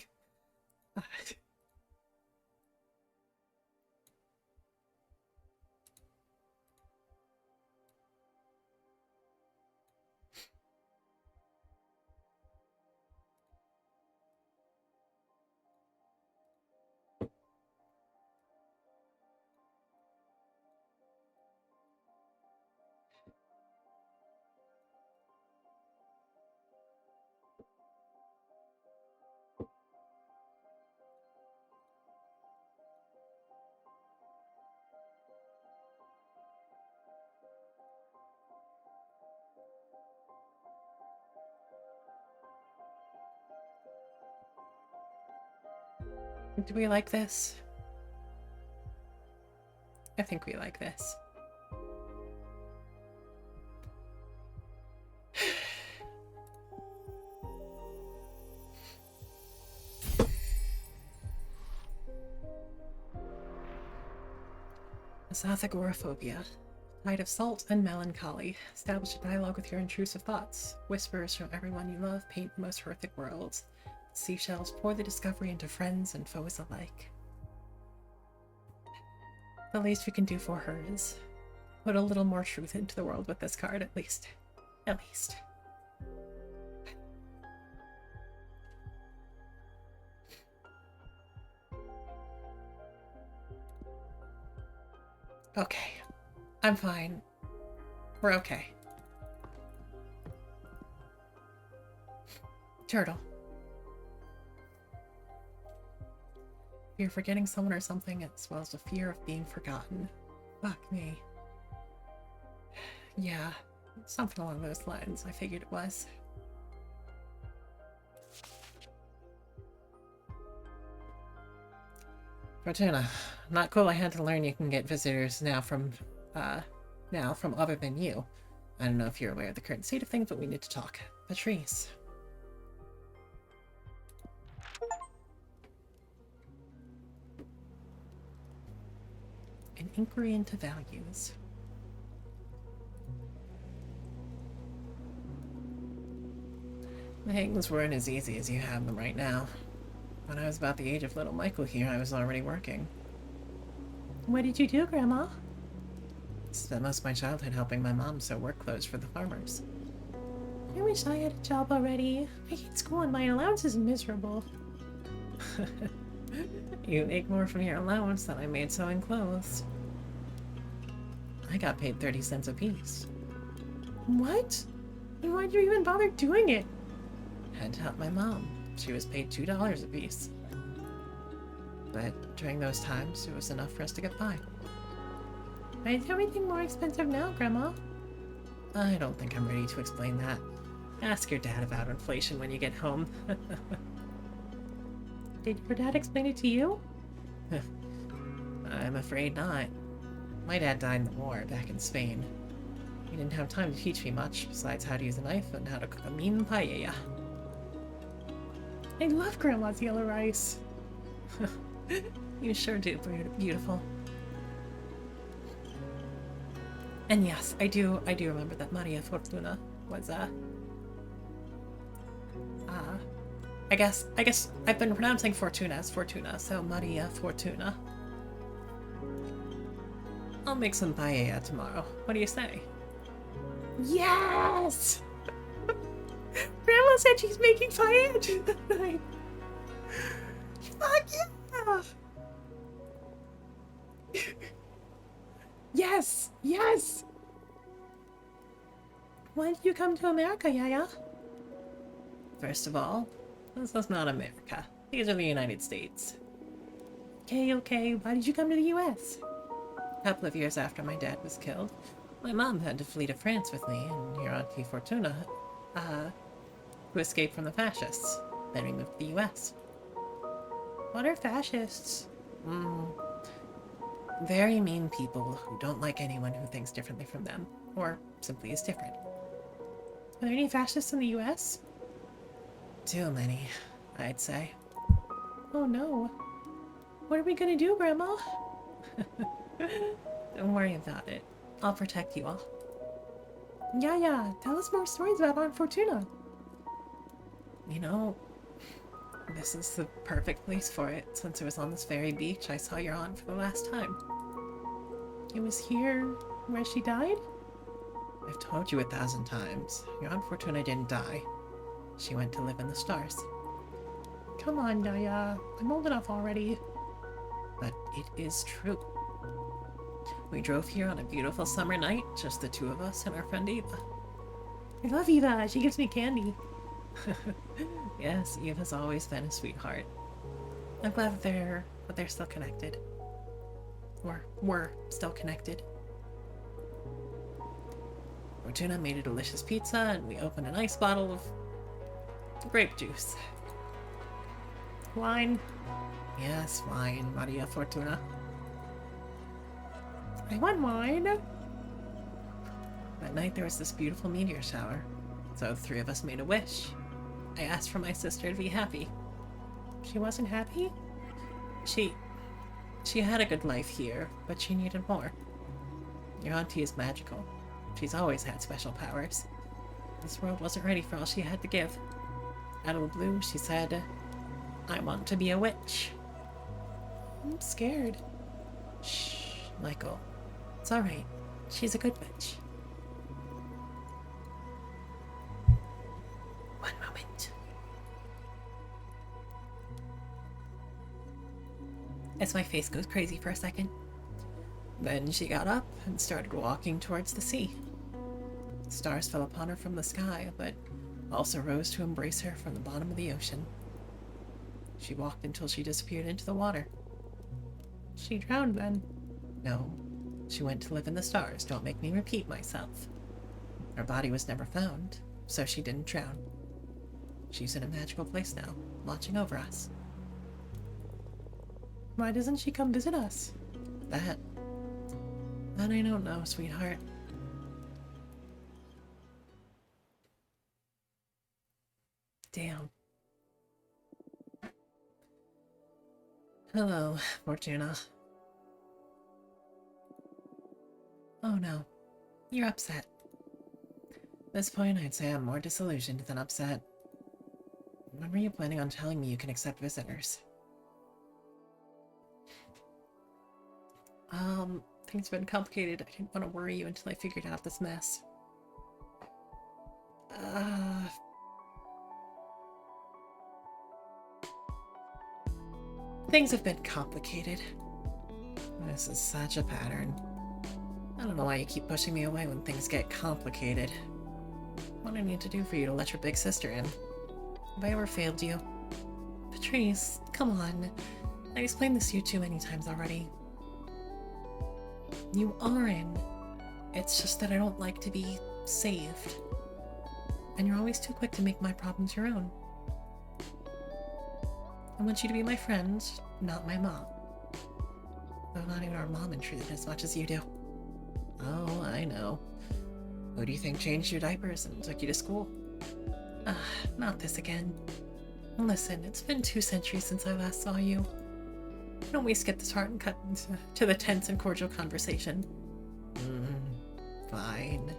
Do we like this? I think we like this. Agoraphobia. Night of salt and melancholy. Establish a dialogue with your intrusive thoughts. Whispers from everyone you love paint the most horrific worlds. Seashells pour the discovery into friends and foes alike. The least we can do for her is put a little more truth into the world with this card, at least. At least. Okay. I'm fine. We're okay. Turtle. Fear of forgetting someone or something, as well as the fear of being forgotten. Fuck me. Yeah, something along those lines. I figured it was. Fortuna, not cool I had to learn you can get visitors now from other than you. I don't know if you're aware of the current state of things, but we need to talk. Patrice. An inquiry into values. Things weren't as easy as you have them right now. When I was about the age of little Michael here, I was already working. What did you do, Grandma? Spent most of my childhood helping my mom sew work clothes for the farmers. I wish I had a job already. I hate school and my allowance is miserable. You make more from your allowance than I made sewing clothes. I got paid 30 cents a piece. What? Then why'd you even bother doing it? Had to help my mom. She was paid $2 a piece. But during those times, it was enough for us to get by. Why is everything more expensive now, Grandma? I don't think I'm ready to explain that. Ask your dad about inflation when you get home. Did your dad explain it to you? I'm afraid not. My dad died in the war back in Spain. He didn't have time to teach me much, besides how to use a knife and how to cook a mean paella. I love Grandma's yellow rice. You sure do, beautiful. And yes, I do remember that Maria Fortuna was I guess I've been pronouncing Fortuna as Fortuna, so Maria Fortuna. I'll make some paella tomorrow. What do you say? Yes! Grandma said she's making paella tonight. Fuck yeah! Yes! Yes! Why did you come to America, Yaya? First of all, this is not America. These are the United States. Okay. Why did you come to the US? A couple of years after my dad was killed, my mom had to flee to France with me and your Auntie Fortuna, who escaped from the fascists. Then we moved to the US. What are fascists? Very mean people who don't like anyone who thinks differently from them, or simply is different. Are there any fascists in the US? Too many, I'd say. Oh no. What are we gonna do, Grandma? Don't worry about it. I'll protect you all. Yeah, tell us more stories about Aunt Fortuna. You know, this is the perfect place for it, since it was on this very beach I saw your aunt for the last time. It was here where she died? I've told you 1,000 times. Your Aunt Fortuna didn't die. She went to live in the stars. Come on, Yaya. I'm old enough already. But it is true. We drove here on a beautiful summer night, just the two of us and our friend Eva. I love Eva. She gives me candy. Yes, Eva's always been a sweetheart. I'm glad that they're still connected. Or were still connected. Fortuna made a delicious pizza, and we opened a nice bottle of grape juice. Wine. Yes, wine, Maria Fortuna. I want wine. That night there was this beautiful meteor shower, so the three of us made a wish. I asked for my sister to be happy. She wasn't happy? She had a good life here, but she needed more. Your auntie is magical. She's always had special powers. This world wasn't ready for all she had to give. Out of the blue, she said, I want to be a witch. I'm scared. Shh, Michael. It's alright. She's a good witch. One moment. As my face goes crazy for a second. Then she got up and started walking towards the sea. Stars fell upon her from the sky, but also rose to embrace her from the bottom of the ocean. She walked until she disappeared into the water. She drowned then? No. She went to live in the stars. Don't make me repeat myself. Her body was never found, so she didn't drown. She's in a magical place now, watching over us. Why doesn't she come visit us? That I don't know, sweetheart. Damn. Hello, Fortuna. Oh no, you're upset. At this point, I'd say I'm more disillusioned than upset. When were you planning on telling me you can accept visitors? Things have been complicated. I didn't want to worry you until I figured out this mess. Things have been complicated. This is such a pattern. I don't know why you keep pushing me away when things get complicated. What do I need to do for you to let your big sister in? Have I ever failed you? Patrice, come on. I explained this to you too many times already. You are in. It's just that I don't like to be saved. And you're always too quick to make my problems your own. I want you to be my friend, not my mom. Though not even our mom intruded as much as you do. Oh, I know. Who do you think changed your diapers and took you to school? Not this again. Listen, it's been 2 centuries since I last saw you. Why don't we skip this part and cut to the tense and cordial conversation? Fine.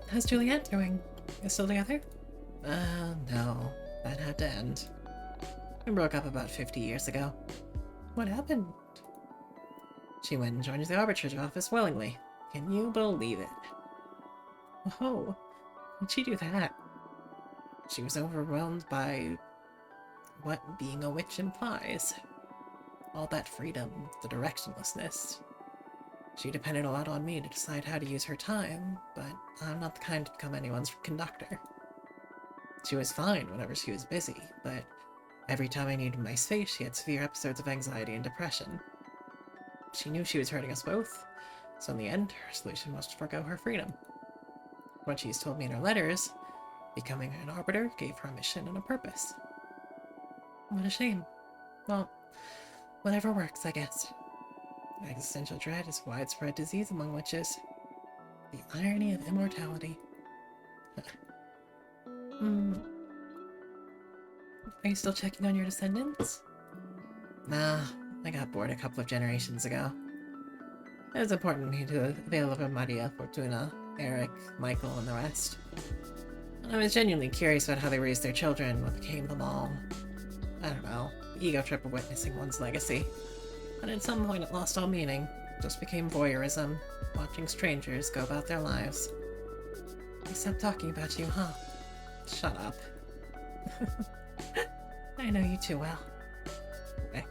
How's Juliet doing? You still together? No. That had to end. We broke up about 50 years ago. What happened? She went and joined the arbitrage office willingly. Can you believe it? Oh, how'd she do that? She was overwhelmed by what being a witch implies. All that freedom, the directionlessness. She depended a lot on me to decide how to use her time, but I'm not the kind to become anyone's conductor. She was fine whenever she was busy, but every time I needed my space, she had severe episodes of anxiety and depression. She knew she was hurting us both, so in the end, her solution was to forgo her freedom. What she's told me in her letters, becoming an arbiter gave her a mission and a purpose. What a shame. Well, whatever works, I guess. Existential dread is widespread disease among witches. The irony of immortality. Are you still checking on your descendants? Nah, I got bored a couple of generations ago. It was important to me to avail of Maria, Fortuna, Eric, Michael, and the rest. I was genuinely curious about how they raised their children, what became of them all. I don't know, ego trip of witnessing one's legacy. But at some point it lost all meaning. It just became voyeurism, watching strangers go about their lives. I stopped talking about you, huh? Shut up. I know you too well. Rick.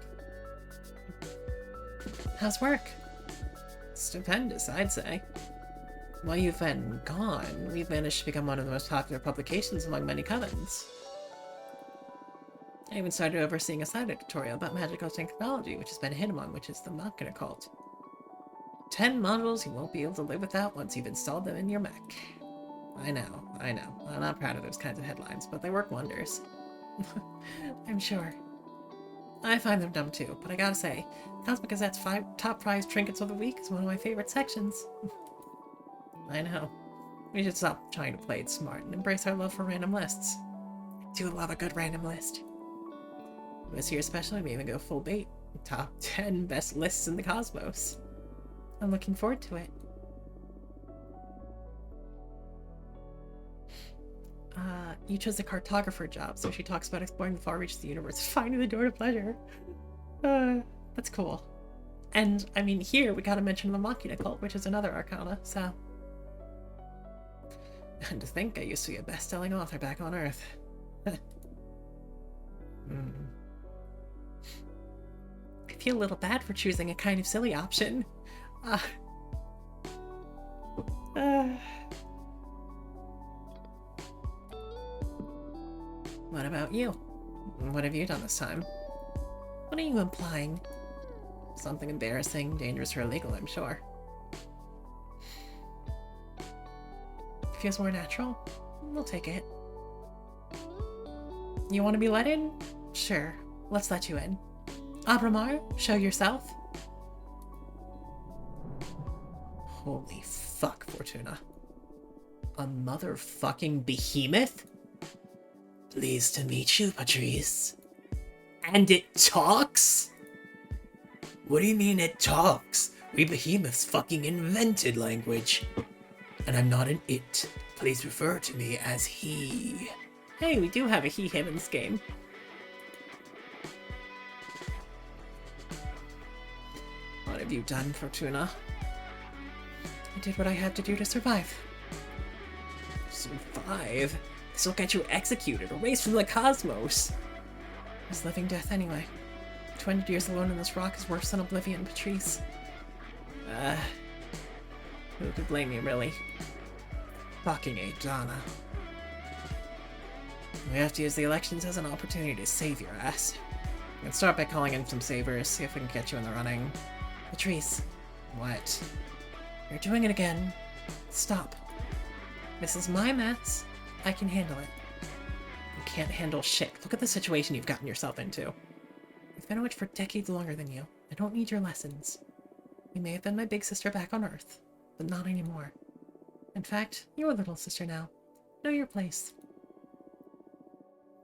How's work? Stupendous, I'd say. While you've been gone, we've managed to become one of the most popular publications among many covens. I even started overseeing a side editorial about magical technology, which has been a hit among witches the Machina cult. 10 modules you won't be able to live without once you've installed them in your Mac. I know. I'm not proud of those kinds of headlines, but they work wonders. I'm sure. I find them dumb too, but I gotta say, Cosmic Gazette's top prize trinkets of the week is one of my favorite sections. I know. We should stop trying to play it smart and embrace our love for random lists. I do love a good random list. This year especially, we even go full bait. Top 10 best lists in the cosmos. I'm looking forward to it. You chose a cartographer job, so she talks about exploring the far reaches of the universe, finding the door to pleasure. That's cool. And, I mean, here we gotta mention the Machina cult, which is another arcana, so... And to think I used to be a best-selling author back on Earth. I feel a little bad for choosing a kind of silly option. What about you? What have you done this time? What are you implying? Something embarrassing, dangerous, or illegal, I'm sure. Feels more natural? We'll take it. You want to be let in? Sure, let's let you in. Abramar, show yourself. Holy fuck, Fortuna. A motherfucking behemoth? Pleased to meet you, Patrice. And it talks? What do you mean it talks? We behemoths fucking invented language. And I'm not an it. Please refer to me as he. Hey, we do have a he-him in this game. have you done, Fortuna? I did what I had to do to survive. Survive? This'll get you executed, erased from the cosmos. It's living death anyway. 20 years alone in this rock is worse than oblivion, Patrice. Who could blame you, really? Fucking Adana. We have to use the elections as an opportunity to save your ass. We can start by calling in some savers, see if we can get you in the running. Patrice. What? You're doing it again. Stop. This is my mess. I can handle it. You can't handle shit. Look at the situation you've gotten yourself into. I've been a witch for decades longer than you. I don't need your lessons. You may have been my big sister back on Earth, but not anymore. In fact, you're a little sister now. Know your place.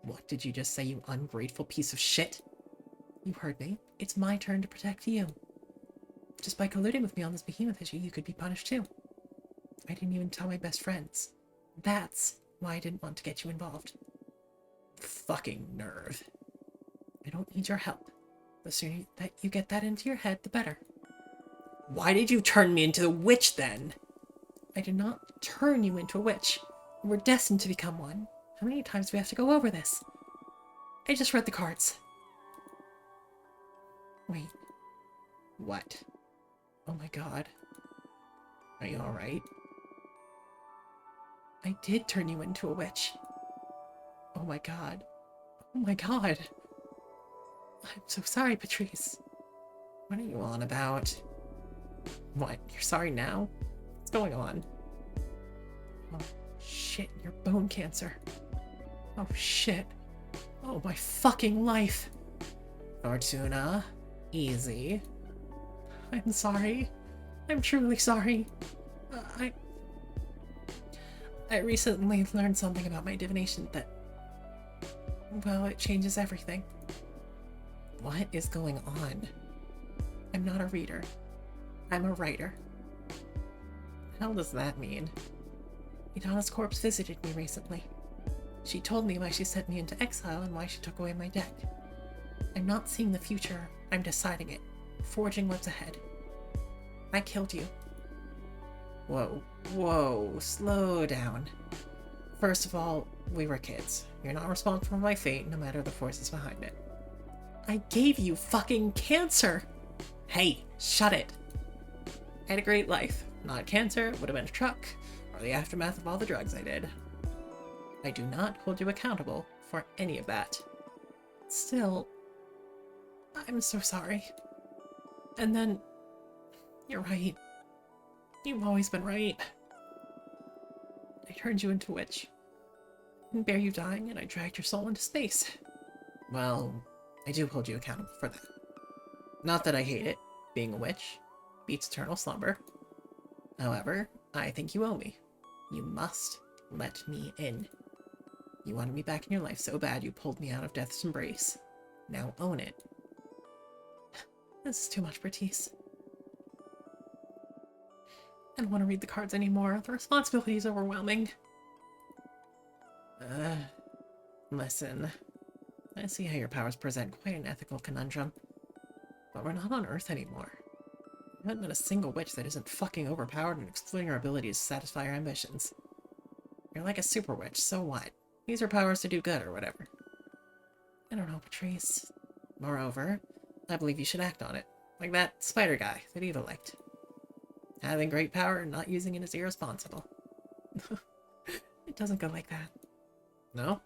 What did you just say, you ungrateful piece of shit? You heard me. It's my turn to protect you. Just by colluding with me on this behemoth issue, you could be punished too. I didn't even tell my best friends. That's why I didn't want to get you involved. Fucking nerve. I don't need your help. The sooner that you get that into your head, the better. Why did you turn me into a witch then? I did not turn you into a witch. You were destined to become one. How many times do we have to go over this? I just read the cards. Wait. What? Oh my god. Are you alright? I did turn you into a witch. Oh my god. Oh my god. I'm so sorry, Patrice. What are you on about? What? You're sorry now? What's going on? Oh shit, you're bone cancer. Oh shit. Oh my fucking life. Fortuna. Easy. I'm sorry. I'm truly sorry. I recently learned something about my divination that, well, it changes everything. What is going on? I'm not a reader. I'm a writer. What the hell does that mean? Idana's corpse visited me recently. She told me why she sent me into exile and why she took away my deck. I'm not seeing the future, I'm deciding it. Forging what's ahead. I killed you. Whoa, slow down. First of all, we were kids. You're not responsible for my fate, no matter the forces behind it. I gave you fucking cancer! Hey, shut it! I had a great life. Not cancer, would have been a truck, or the aftermath of all the drugs I did. I do not hold you accountable for any of that. Still, I'm so sorry. And then, you're right. You've always been right. I turned you into a witch. I didn't bear you dying, and I dragged your soul into space. Well, I do hold you accountable for that. Not that I hate it. Being a witch beats eternal slumber. However, I think you owe me. You must let me in. You wanted me back in your life so bad you pulled me out of death's embrace. Now own it. This is too much, Bertice. I don't want to read the cards anymore. The responsibility is overwhelming. Listen. I see how your powers present quite an ethical conundrum. But we're not on Earth anymore. I haven't met a single witch that isn't fucking overpowered and exploiting our abilities to satisfy our ambitions. You're like a super witch, so what? Use your powers to do good or whatever. I don't know, Patrice. Moreover, I believe you should act on it. Like that spider guy that Eva liked. Having great power and not using it is irresponsible. It doesn't go like that. No?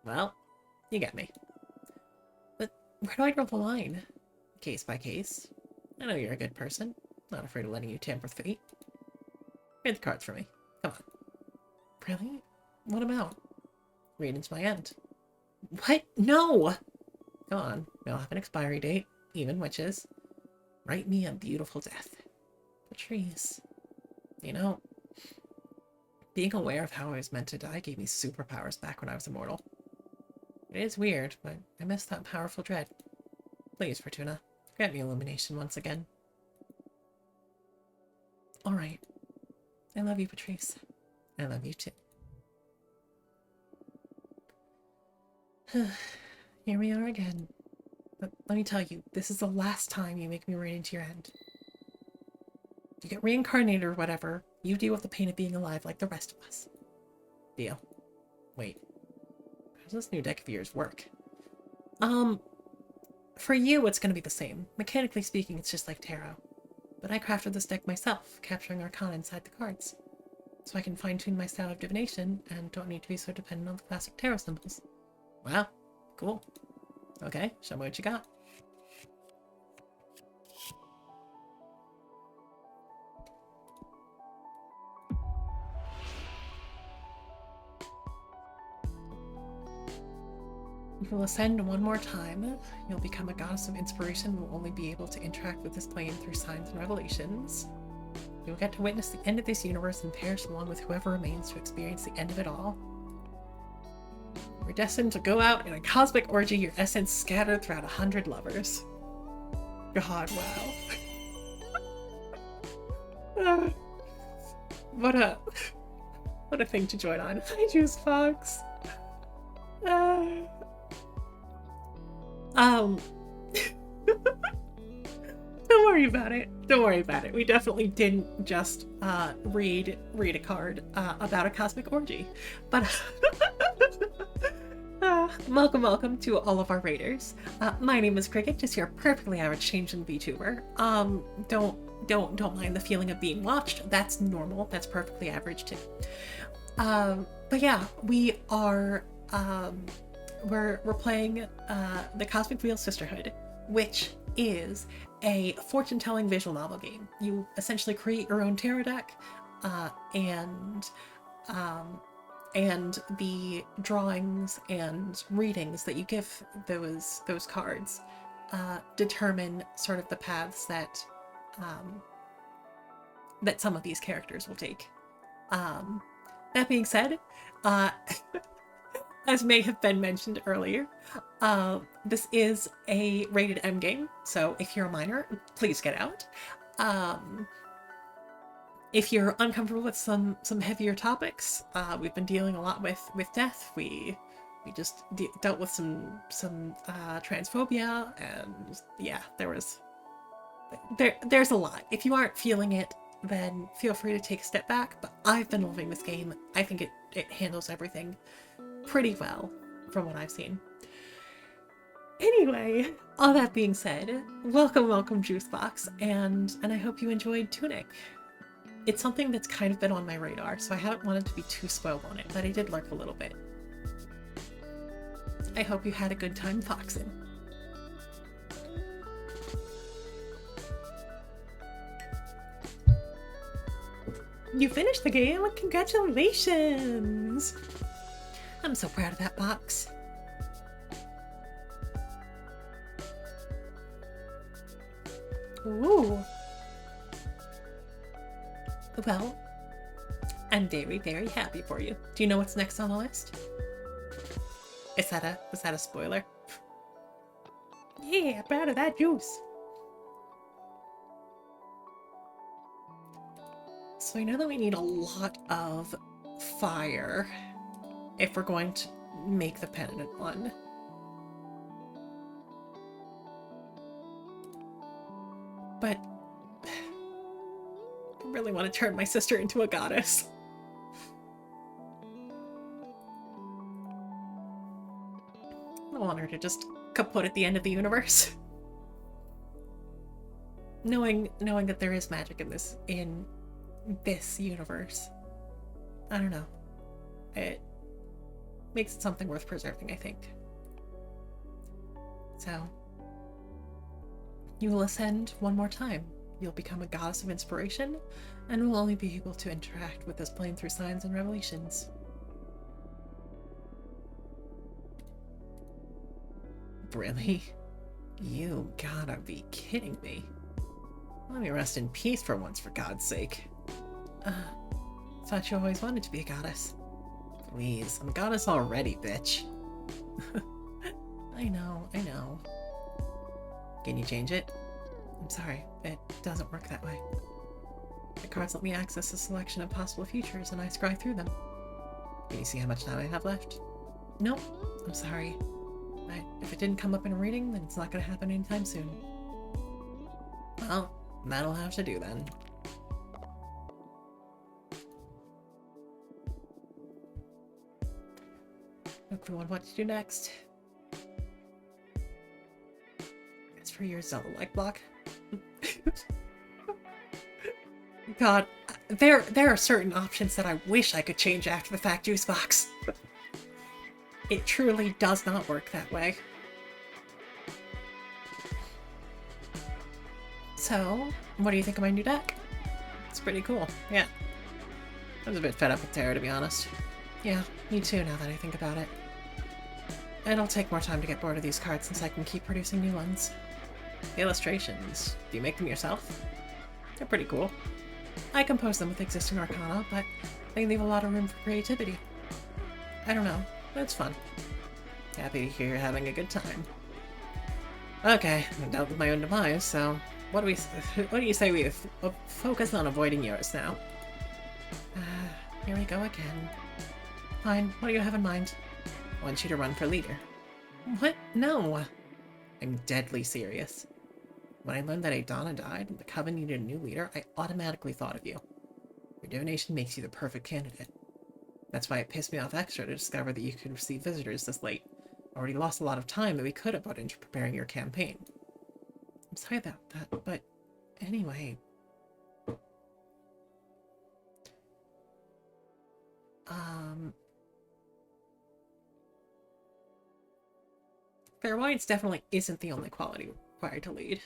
Well, you get me. But where do I draw the line? Case by case. I know you're a good person. Not afraid of letting you tamper with fate. Read the cards for me. Come on. Really? What about? Read into my end. What? No! Come on. We all have an expiry date. Even witches. Write me a beautiful death. Patrice. You know, being aware of how I was meant to die gave me superpowers back when I was immortal. It is weird, but I miss that powerful dread. Please, Fortuna, grant me illumination once again. Alright. I love you, Patrice. I love you too. Here we are again. But let me tell you, this is the last time you make me read into your end. You get reincarnated or whatever. You deal with the pain of being alive like the rest of us. Deal. Wait. How does this new deck of yours work? For you, it's going to be the same. Mechanically speaking, it's just like tarot. But I crafted this deck myself, capturing arcana inside the cards. So I can fine-tune my style of divination and don't need to be so dependent on the classic tarot symbols. Wow. Cool. Okay, show me what you got. You will ascend one more time. You'll become a goddess of inspiration and will only be able to interact with this plane through signs and revelations. You'll get to witness the end of this universe and perish along with whoever remains to experience the end of it all. You're destined to go out in a cosmic orgy, your essence scattered throughout 100 lovers. God, wow. What a thing to join on. Hi, Juice Fox. Don't worry about it. Don't worry about it. We definitely didn't just read a card about a cosmic orgy. But welcome to all of our raiders. My name is Cricket, just your perfectly average changeling VTuber. Don't mind the feeling of being watched. That's normal. That's perfectly average too. But yeah, we are we're playing the Cosmic Wheel Sisterhood, which is a fortune-telling visual novel game. You essentially create your own tarot deck, and the drawings and readings that you give those cards determine sort of the paths that that some of these characters will take. That being said, as may have been mentioned earlier, this is a rated M game, so if you're a minor, please get out. If you're uncomfortable with some heavier topics, we've been dealing a lot with death. We just dealt with some transphobia, and yeah, there's a lot. If you aren't feeling it, then feel free to take a step back, but I've been loving this game. I think it handles everything pretty well from what I've seen. Anyway, all that being said, welcome Juicebox, and I hope you enjoyed Tunic. It's something that's kind of been on my radar, so I haven't wanted to be too spoiled on it, but I did lurk a little bit. I hope you had a good time foxing. You finished the game! Congratulations! I'm so proud of that box. Ooh. Well, I'm very, very happy for you. Do you know what's next on the list? Is that a spoiler? Yeah, proud of that juice. So I know that we need a lot of fire if we're going to make the penitent one. But I really want to turn my sister into a goddess. I want her to just kaput at the end of the universe. Knowing that there is magic in this universe. I don't know. It makes it something worth preserving, I think. So, you will ascend one more time. You'll become a goddess of inspiration, and will only be able to interact with this plane through signs and revelations. Really? You gotta be kidding me. Let me rest in peace for once, for God's sake. Thought you always wanted to be a goddess. Please, I'm a goddess already, bitch. I know. Can you change it? I'm sorry, it doesn't work that way. The cards let me access a selection of possible futures, and I scry through them. Can you see how much time I have left? Nope, I'm sorry. If it didn't come up in a reading, then it's not gonna happen anytime soon. Well, that'll have to do then. No clue on what to do next. As for your Zelda-like block. God, there are certain options that I wish I could change after the fact, Juice Box. It truly does not work that way. So, what do you think of my new deck? It's pretty cool, yeah. I was a bit fed up with Terra, to be honest. Yeah, me too, now that I think about it. It'll take more time to get bored of these cards since I can keep producing new ones. The illustrations, do you make them yourself? They're pretty cool. I compose them with existing arcana, but they leave a lot of room for creativity. I don't know, but it's fun. Happy to hear you're having a good time. Okay, I'm dealt with my own demise, so what do you say we focus on avoiding yours now? Here we go again. Fine, what do you have in mind? I want you to run for leader. What? No! I'm deadly serious. When I learned that Aidana died and the Coven needed a new leader, I automatically thought of you. Your divination makes you the perfect candidate. That's why it pissed me off extra to discover that you could receive visitors this late. Already lost a lot of time that we could have put into preparing your campaign. I'm sorry about that, but anyway. Clairvoyance definitely isn't the only quality required to lead.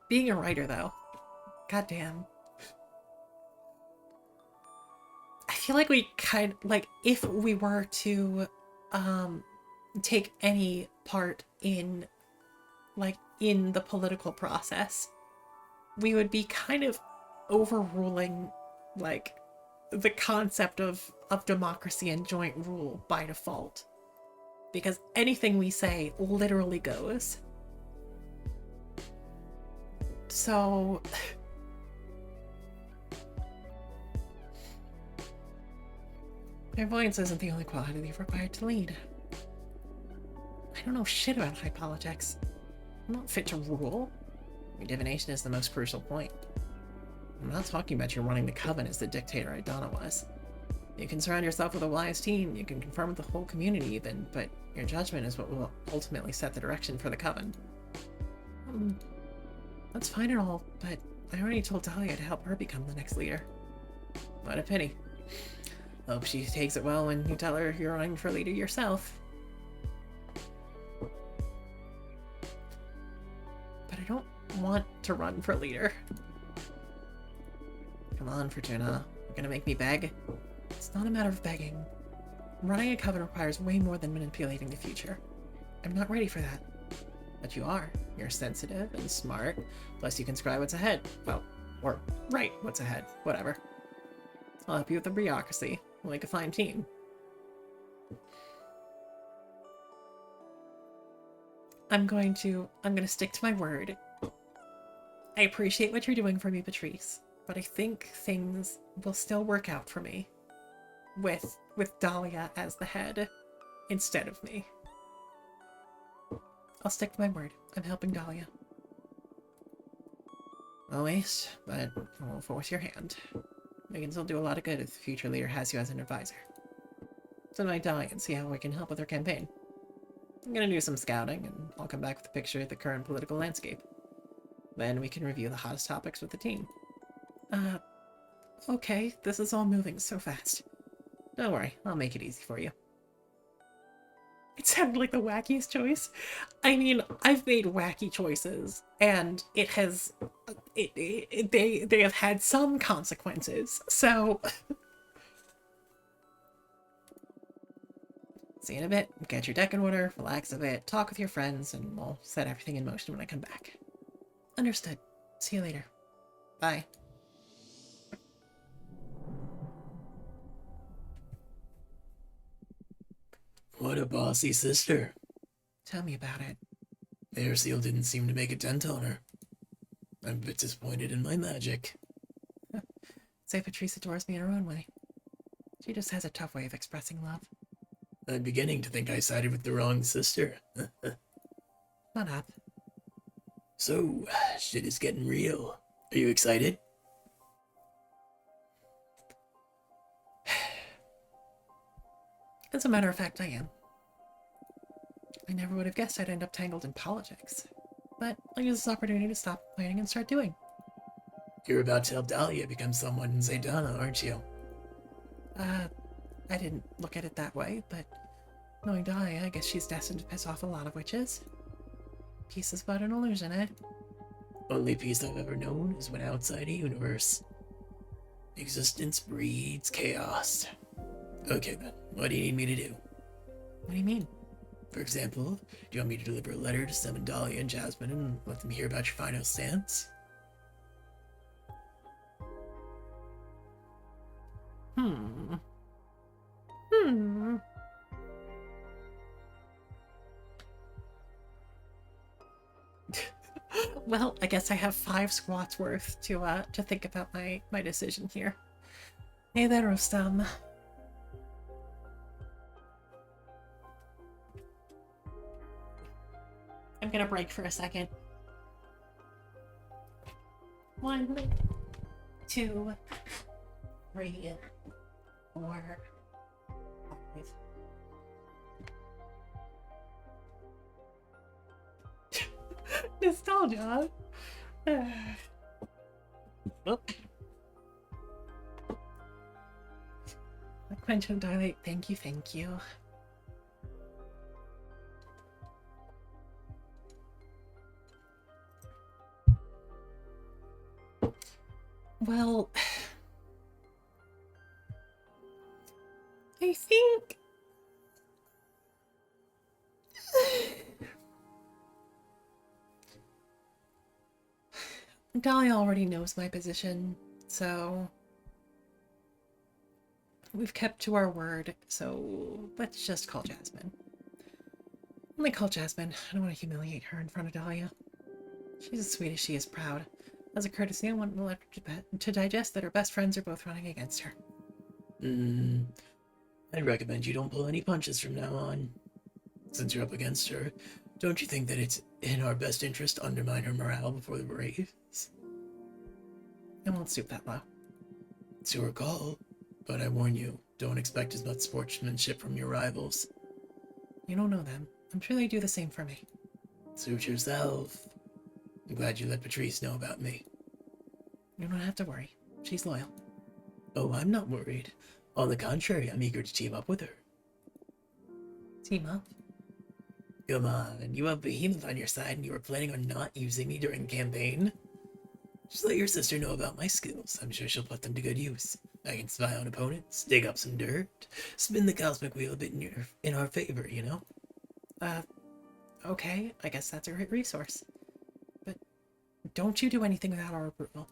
Being a writer, though, goddamn. I feel like we kind of, like, if we were to take any part in, like, in the political process, we would be kind of overruling, like, the concept of democracy and joint rule by default. Because anything we say literally goes. So... Clairvoyance isn't the only quality required to lead. I don't know shit about high politics. I'm not fit to rule. Your divination is the most crucial point. I'm not talking about you running the Coven as the dictator Aidana was. You can surround yourself with a wise team, you can confirm with the whole community even, but your judgment is what will ultimately set the direction for the Coven. That's fine and all, but I already told Dahlia to help her become the next leader. What a pity. Hope she takes it well when you tell her you're running for leader yourself. But I don't want to run for leader. Come on, Fortuna. You're gonna make me beg? It's not a matter of begging. Running a Coven requires way more than manipulating the future. I'm not ready for that. But you are. You're sensitive and smart, plus you can scry what's ahead. Well, or write what's ahead. Whatever. I'll help you with the bureaucracy. We'll make a fine team. I'm gonna stick to my word. I appreciate what you're doing for me, Patrice, but I think things will still work out for me with Dahlia as the head instead of me. I'll stick to my word. I'm helping Dahlia. Always, but I won't force your hand. We can still do a lot of good if the future leader has you as an advisor. So I die and see how we can help with her campaign. I'm gonna do some scouting, and I'll come back with a picture of the current political landscape. Then we can review the hottest topics with the team. Okay, this is all moving so fast. Don't worry, I'll make it easy for you. It sounded like the wackiest choice. I mean, I've made wacky choices, and it has... they have had some consequences, so... See you in a bit. Get your deck in order, relax a bit, talk with your friends, and we'll set everything in motion when I come back. Understood. See you later. Bye. What a bossy sister. Tell me about it. Airseal didn't seem to make a dent on her. I'm a bit disappointed in my magic. Say Patrice adores me in her own way. She just has a tough way of expressing love. I'm beginning to think I sided with the wrong sister. Not up. So, shit is getting real. Are you excited? As a matter of fact, I am. I never would have guessed I'd end up tangled in politics. But I'll use this opportunity to stop complaining and start doing. You're about to help Dahlia become someone in Zaydana, aren't you? I didn't look at it that way, but knowing Dahlia, I guess she's destined to piss off a lot of witches. Peace is but an illusion, eh? Only peace I've ever known is when outside a universe. Existence breeds chaos. Okay then, what do you need me to do? What do you mean? For example, do you want me to deliver a letter to summon Dahlia and Jasmine and let them hear about your final stance? Hmm. Well, I guess I have 5 squats worth to think about my decision here. Hey there, Rustam. I'm gonna break for a second. 1, 2, 3, 4, 5. Nostalgia. Oh. Quench and dilate. Thank you, thank you. Well, I think Dahlia already knows my position, so we've kept to our word, so let's just call Jasmine. Only call Jasmine. I don't want to humiliate her in front of Dahlia. She's as sweet as she is proud. As a courtesy, I want to let her to digest that her best friends are both running against her. I'd recommend you don't pull any punches from now on. Since you're up against her, don't you think that it's in our best interest to undermine her morale before the race? I won't stoop that low. It's your call, but I warn you, don't expect as much sportsmanship from your rivals. You don't know them. I'm sure they do the same for me. Suit yourself. I'm glad you let Patrice know about me. You don't have to worry. She's loyal. Oh, I'm not worried. On the contrary, I'm eager to team up with her. Team up? Come on, you have Behemoth on your side and you were planning on not using me during the campaign? Just let your sister know about my skills. I'm sure she'll put them to good use. I can spy on opponents, dig up some dirt, spin the Cosmic Wheel a bit in our favor, you know? Okay, I guess that's a great resource. But don't you do anything without our approval.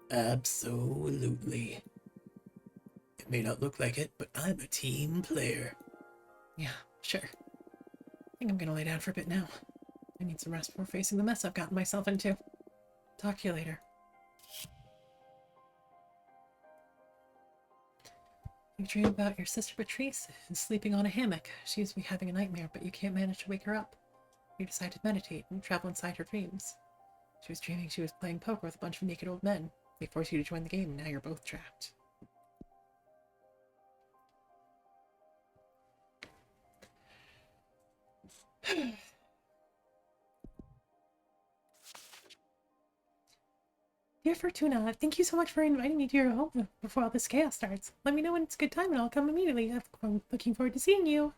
Absolutely. It may not look like it, but I'm a team player. Yeah, sure. I think I'm gonna lay down for a bit now. I need some rest before facing the mess I've gotten myself into. Talk to you later. You dream about your sister Patrice is sleeping on a hammock. She used to be having a nightmare, but you can't manage to wake her up. You decide to meditate and travel inside her dreams. She was dreaming she was playing poker with a bunch of naked old men. They force you to join the game, and now you're both trapped. Dear Fortuna, thank you so much for inviting me to your home before all this chaos starts. Let me know when it's a good time and I'll come immediately. I'm looking forward to seeing you.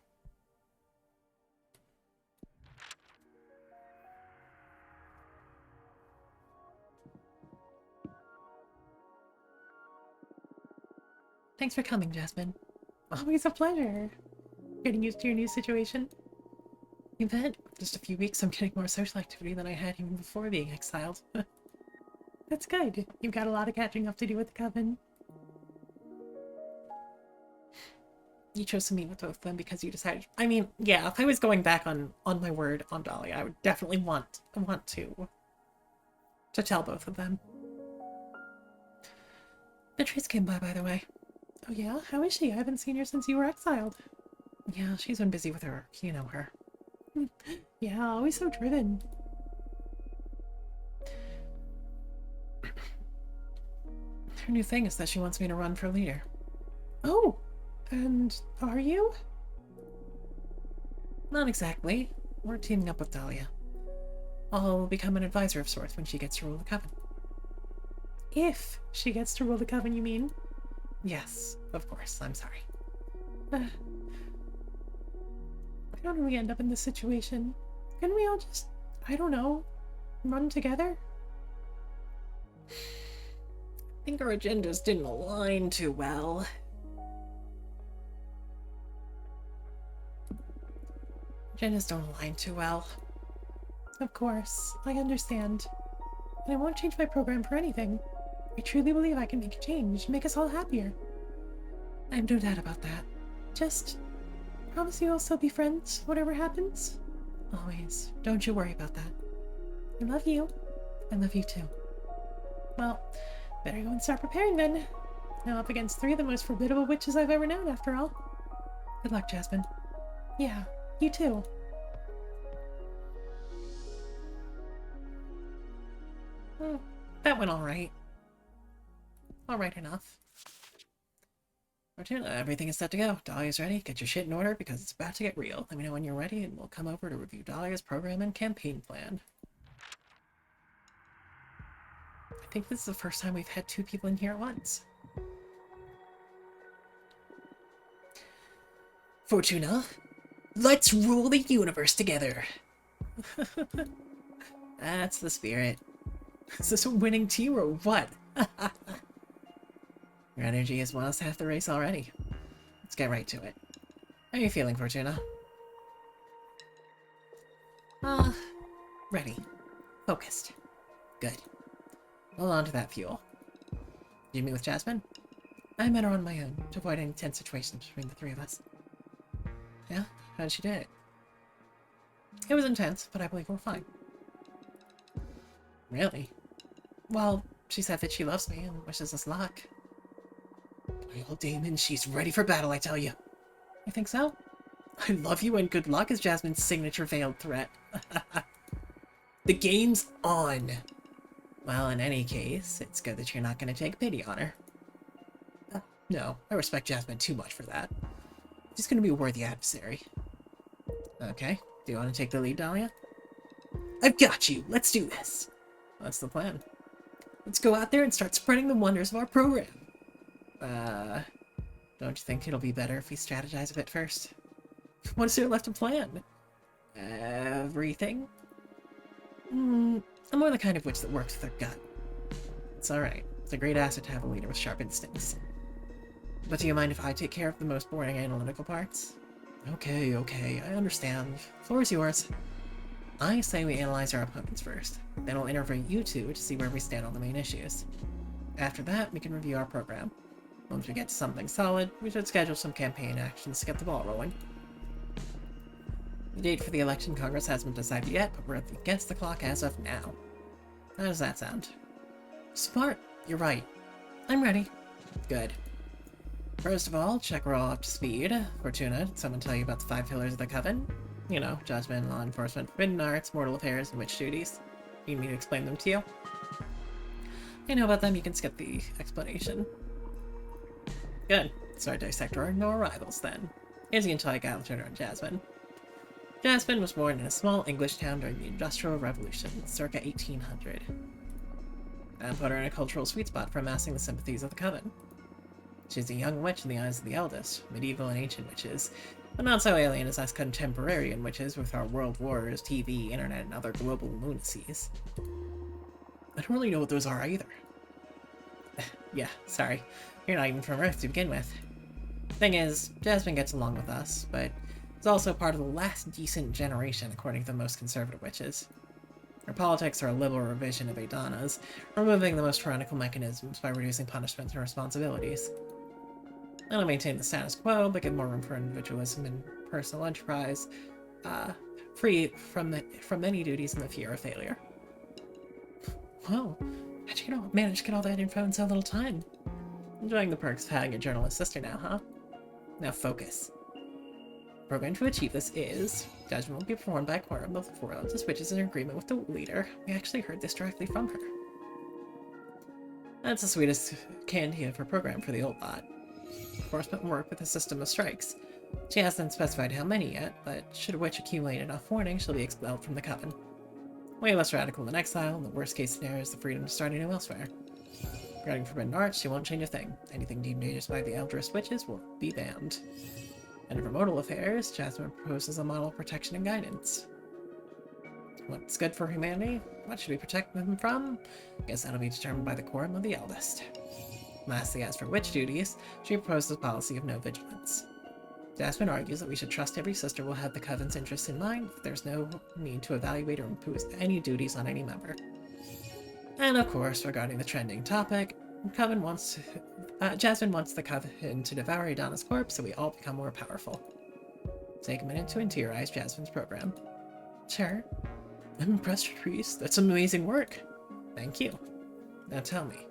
Thanks for coming, Jasmine. Always a pleasure. Getting used to your new situation. You bet. Just a few weeks, I'm getting more social activity than I had even before being exiled. That's good. You've got a lot of catching up to do with the Coven. You chose to meet with both of them because you decided... I mean, yeah, if I was going back on my word on Dahlia, I would definitely want to tell both of them. Beatrice came by the way. Oh yeah? How is she? I haven't seen her since you were exiled. Yeah, she's been busy with her work. You know her. Yeah, always so driven. Her new thing is that she wants me to run for leader. Oh, and are you? Not exactly. We're teaming up with Dahlia. I'll become an advisor of sorts when she gets to rule the coven. If she gets to rule the coven, you mean? Yes, of course. I'm sorry. How do we end up in this situation? Can we all just, I don't know, run together? I think our agendas didn't align too well. Agendas don't align too well. Of course, I understand. And I won't change my program for anything. I truly believe I can make a change, make us all happier. I have no doubt about that. Just promise you'll still be friends, whatever happens? Always. Don't you worry about that. I love you. I love you too. Well, better go and start preparing then. Now up against 3 of the most formidable witches I've ever known, after all. Good luck, Jasmine. Yeah, you too. That went alright. Alright enough. Fortuna, everything is set to go. Dahlia's ready. Get your shit in order because it's about to get real. Let me know when you're ready and we'll come over to review Dahlia's program and campaign plan. I think this is the first time we've had 2 people in here at once. Fortuna, let's rule the universe together. That's the spirit. Is this a winning team or what? Your energy is well half the race already. Let's get right to it. How are you feeling, Fortuna? Ready. Focused. Good. Hold on to that fuel. Did you meet with Jasmine? I met her on my own to avoid any tense situations between the 3 of us. Yeah? How did she do it? It was intense, but I believe we're fine. Really? Well, she said that she loves me and wishes us luck. Well, Damon, she's ready for battle, I tell you. You think so? I love you and good luck is Jasmine's signature veiled threat. The game's on. Well, in any case, it's good that you're not going to take pity on her. No, I respect Jasmine too much for that. She's going to be a worthy adversary. Okay, do you want to take the lead, Dahlia? I've got you. Let's do this. What's the plan? Let's go out there and start spreading the wonders of our program. Don't you think it'll be better if we strategize a bit first? What is there left to plan? Everything? I'm more the kind of witch that works with her gut. It's alright. It's a great asset to have a leader with sharp instincts. But do you mind if I take care of the most boring analytical parts? Okay, I understand. Floor is yours. I say we analyze our opponents first. Then we'll interview you 2 to see where we stand on the main issues. After that, we can review our program. Once we get to something solid, we should schedule some campaign actions to get the ball rolling. The date for the election Congress hasn't decided yet, but we're against the clock as of now. How does that sound? Smart. You're right. I'm ready. Good. First of all, check we're all up to speed. Fortuna, did someone tell you about the 5 pillars of the Coven? You know, judgment, law enforcement, forbidden arts, mortal affairs, and witch duties. Need me to explain them to you? I know about them, you can skip the explanation. Good. So our dissector are no rivals then. Here's the entire Alexander and Jasmine. Jasmine was born in a small English town during the Industrial Revolution, circa 1800. That put her in a cultural sweet spot for amassing the sympathies of the Coven. She's a young witch in the eyes of the eldest, medieval and ancient witches, but not so alien as us contemporarian witches with our world wars, TV, internet, and other global lunacies. I don't really know what those are either. Yeah, sorry. You're not even from Earth to begin with. Thing is, Jasmine gets along with us, but is also part of the last decent generation according to the most conservative witches. Her politics are a liberal revision of Adana's, removing the most tyrannical mechanisms by reducing punishments and responsibilities. They'll maintain the status quo, but give more room for individualism and personal enterprise, free from many duties and the fear of failure. Whoa, how'd you manage to get all that info in so little time? Enjoying the perks of having a journalist sister now, huh? Now focus. The program to achieve this is, judgment will be performed by a quorum of the 4 eldest witches in agreement with the leader. We actually heard this directly from her. That's the sweetest candy of her program for the old lot. Enforcement will work with a system of strikes. She hasn't specified how many yet, but should a witch accumulate enough warning, she'll be expelled from the coven. Way less radical than exile, and the worst case scenario is the freedom to start anew elsewhere. Regarding forbidden arts, she won't change a thing. Anything deemed dangerous by the Eldritch witches will be banned. And for mortal affairs, Jasmine proposes a model of protection and guidance. What's good for humanity? What should we protect them from? Guess that'll be determined by the quorum of the eldest. Lastly, as for witch duties, she proposes a policy of no vigilance. Jasmine argues that we should trust every sister will have the coven's interests in mind. There's no need to evaluate or impose any duties on any member. And of course, regarding the trending topic, Jasmine wants the coven to devour Idana's corpse so we all become more powerful. Take a minute to interiorize Jasmine's program. Sure. I'm impressed, Reese. That's some amazing work. Thank you. Now tell me,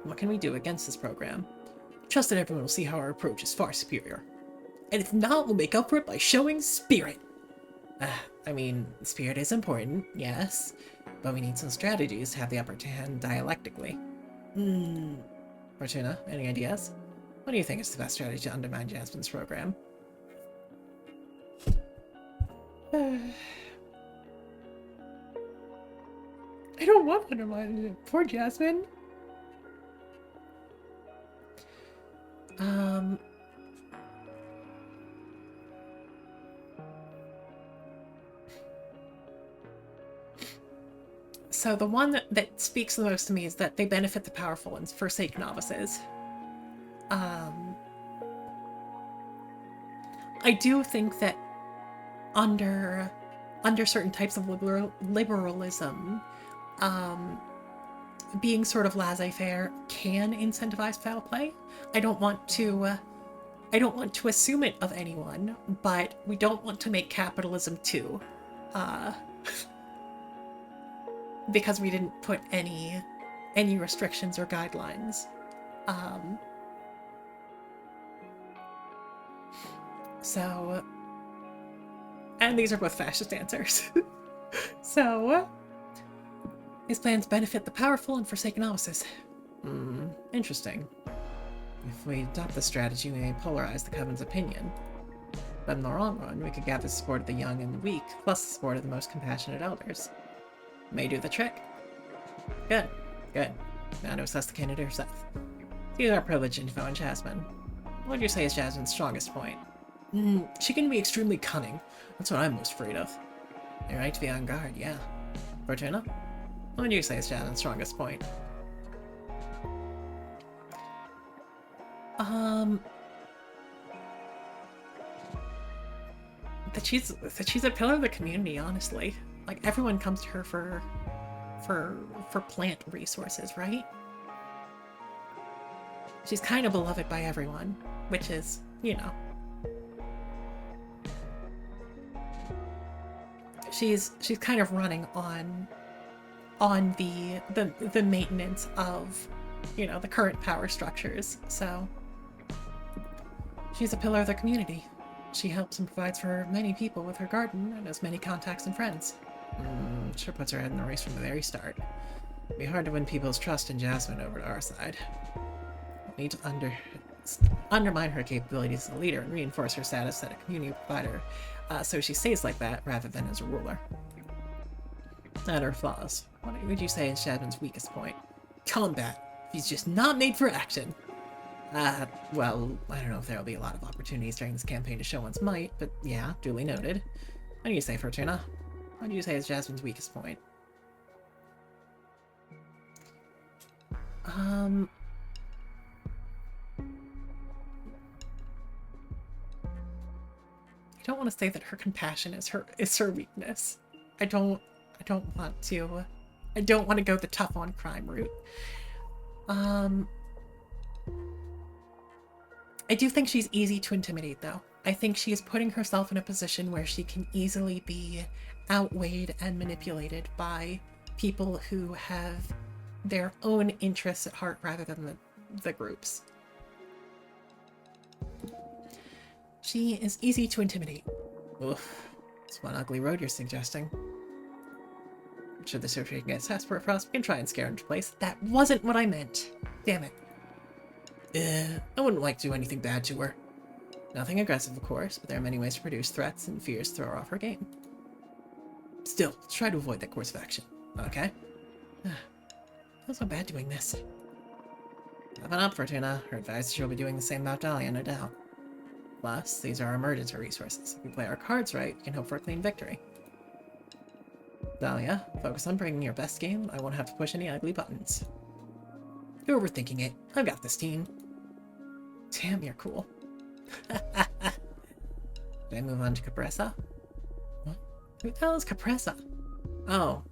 what can we do against this program? Trust that everyone will see how our approach is far superior. And if not, we'll make up for it by showing spirit. I mean, spirit is important, yes, but we need some strategies to have the upper hand dialectically. Fortuna, any ideas? What do you think is the best strategy to undermine Jasmine's program? I don't want to undermine it. Poor Jasmine. So the one that speaks the most to me is that they benefit the powerful and forsake novices. I do think that under certain types of liberalism, being sort of laissez-faire can incentivize foul play. I don't want to assume it of anyone, but we don't want to make capitalism too, because we didn't put any restrictions or guidelines. So, and these are both fascist answers. So, his plans benefit the powerful and forsake novices. Interesting. If we adopt this strategy, we may polarize the Coven's opinion. But in the long run, we could gather the support of the young and the weak, plus the support of the most compassionate elders. May do the trick. Good. Now to assess the candidate herself. Use our privilege info on Jasmine. What would you say is Jasmine's strongest point? She can be extremely cunning. That's what I'm most afraid of. You're right to be on guard, yeah. Fortuna? What would you say is Jasmine's strongest point? That she's a pillar of the community, honestly. Like, everyone comes to her for plant resources, right? She's kind of beloved by everyone, which is, you know. She's kind of running on the maintenance of, you know, the current power structures. So she's a pillar of the community. She helps and provides for many people with her garden and has many contacts and friends. Sure puts her head in the race from the very start. It'd be hard to win people's trust in Jasmine over to our side. We need to undermine her capabilities as a leader and reinforce her status as a community provider, so she stays like that rather than as a ruler. And her flaws. What would you say is Jasmine's weakest point? Combat. She's just not made for action. Well, I don't know if there'll be a lot of opportunities during this campaign to show one's might, but yeah, duly noted. What do you say, Fortuna? What do you say is Jasmine's weakest point? I don't want to say that her compassion is her weakness. I don't want to go the tough on crime route. I do think she's easy to intimidate, though. I think she is putting herself in a position where she can easily be outweighed and manipulated by people who have their own interests at heart rather than the group's. She is easy to intimidate. Oof. It's one ugly road you're suggesting. Should the situation get desperate for us, we can try and scare her into place. That wasn't what I meant. Damn it. I wouldn't like to do anything bad to her. Nothing aggressive, of course, but there are many ways to produce threats and fears to throw her off her game. Still, try to avoid that course of action, okay? Feels so bad doing this. Open up, Fortuna. Her advisor will be doing the same about Dahlia, no doubt. Plus, these are our emergency resources. If we play our cards right, we can hope for a clean victory. Dahlia, focus on bringing your best game. I won't have to push any ugly buttons. You're overthinking it. I've got this team. Damn, you're cool. Did I move on to Capressa? What? Who the hell is Capressa? Oh.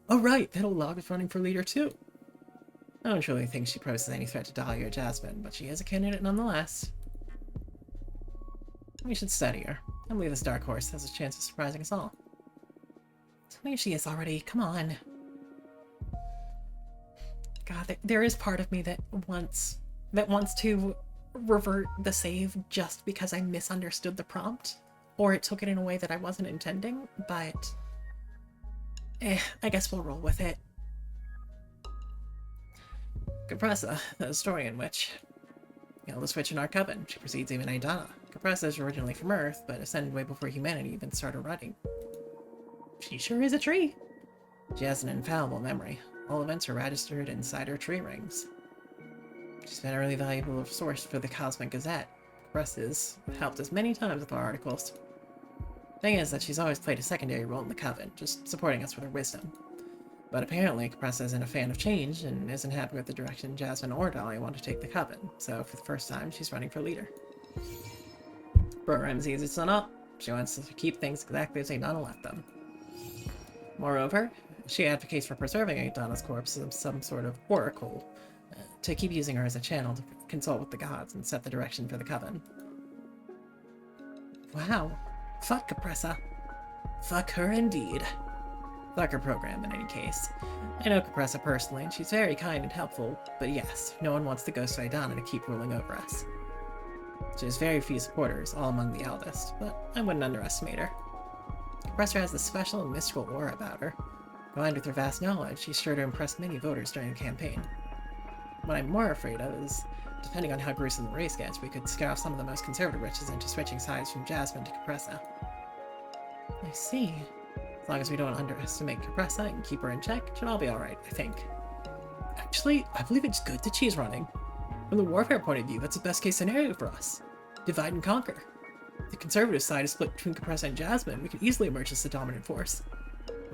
Oh, right. That old log is running for leader, too. I don't really think she poses any threat to Dahlia or Jasmine, but she is a candidate nonetheless. We should study her. I believe this dark horse has a chance of surprising us all. Tell me if she is already. Come on. God, there is part of me that wants to revert the save just because I misunderstood the prompt, or it took it in a way that I wasn't intending, but I guess we'll roll with it. Capressa, the historian witch. The eldest witch in our coven. She precedes even Aidana. Capressa is originally from Earth, but ascended way before humanity even started running. She sure is a tree. She has an infallible memory. All events are registered inside her tree rings. She's been a really valuable source for the Cosmic Gazette. Capressa's helped us many times with our articles. Thing is that she's always played a secondary role in the coven, just supporting us with her wisdom. But apparently, Capressa isn't a fan of change and isn't happy with the direction Jasmine or Dahlia want to take the coven, so for the first time, she's running for leader. Program sees its son up. She wants to keep things exactly as Aidana left them. Moreover, she advocates for preserving Aidana's corpse as some sort of oracle, to keep using her as a channel to consult with the gods and set the direction for the coven. Wow. Fuck Capressa. Fuck her indeed. Fuck her program in any case. I know Capressa personally, and she's very kind and helpful, but yes, no one wants the ghost of Aidana to keep ruling over us. She has very few supporters, all among the eldest, but I wouldn't underestimate her. Capressa has a special and mystical aura about her. Combined with her vast knowledge, she's sure to impress many voters during the campaign. What I'm more afraid of is, depending on how gruesome the race gets, we could scare off some of the most conservative witches into switching sides from Jasmine to Capressa. I see. As long as we don't underestimate Capressa and keep her in check, it should all be alright, I think. Actually, I believe it's good that she's running. From the warfare point of view, that's the best case scenario for us. Divide and conquer. If the conservative side is split between Capressa and Jasmine, we could easily emerge as the dominant force.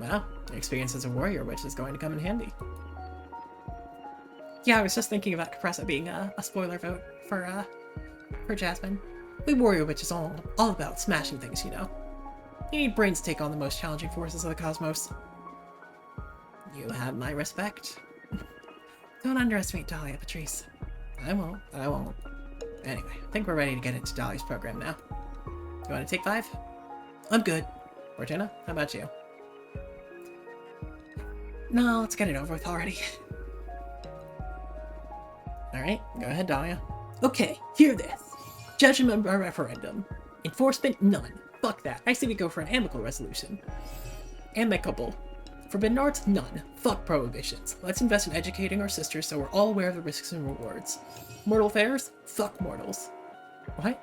Wow, your experience as a warrior witch is going to come in handy. Yeah, I was just thinking about Capressa being a spoiler vote for Jasmine. We warrior witches all about smashing things, you know. You need brains to take on the most challenging forces of the cosmos. You have my respect. Don't underestimate Dahlia, Patrice. I won't. Anyway, I think we're ready to get into Dahlia's program now. You want to take 5? I'm good. Fortuna, how about you? No, let's get it over with already. Alright, go ahead, Dahlia. Okay, hear this. Judgment by referendum. Enforcement, none. Fuck that. I say we go for an amicable resolution. Amicable. Forbidden arts, none. Fuck prohibitions. Let's invest in educating our sisters so we're all aware of the risks and rewards. Mortal affairs? Fuck mortals. What?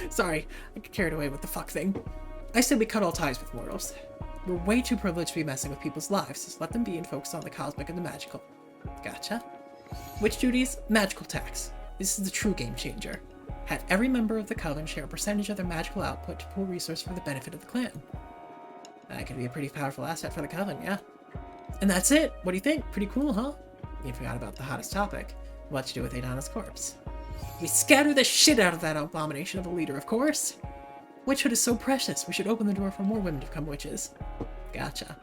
Sorry, I got carried away with the fuck thing. I said we cut all ties with mortals. We're way too privileged to be messing with people's lives, so let them be and focus on the cosmic and the magical. Gotcha. Witch duties? Magical tax. This is the true game changer. Have every member of the coven share a percentage of their magical output to pool resource for the benefit of the clan. That could be a pretty powerful asset for the coven, yeah. And that's it! What do you think? Pretty cool, huh? You forgot about the hottest topic. What to do with Aidana's corpse. We scatter the shit out of that abomination of a leader, of course! Witchhood is so precious, we should open the door for more women to become witches. Gotcha.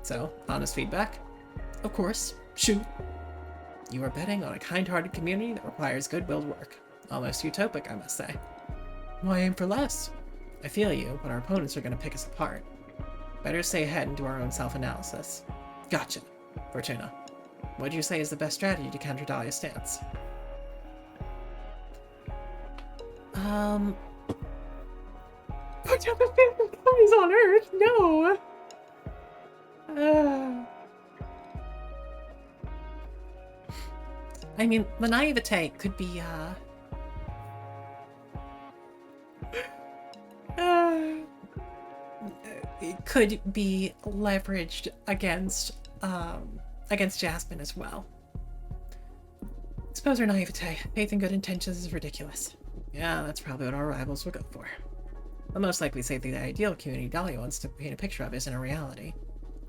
So, honest feedback? Of course. Shoot. You are betting on a kind-hearted community that requires good-willed work. Almost utopic, I must say. Why aim for less? I feel you, but our opponents are going to pick us apart. Better stay ahead and do our own self-analysis. Gotcha. Fortuna, what do you say is the best strategy to counter Dahlia's stance? Put up a favorite guys on Earth? No! I mean, the naivete could be, it could be leveraged against Jasmine as well. Suppose her naivete, faith in good intentions is ridiculous. Yeah, that's probably what our rivals will go for. They'll most likely say the ideal community Dahlia wants to paint a picture of isn't a reality.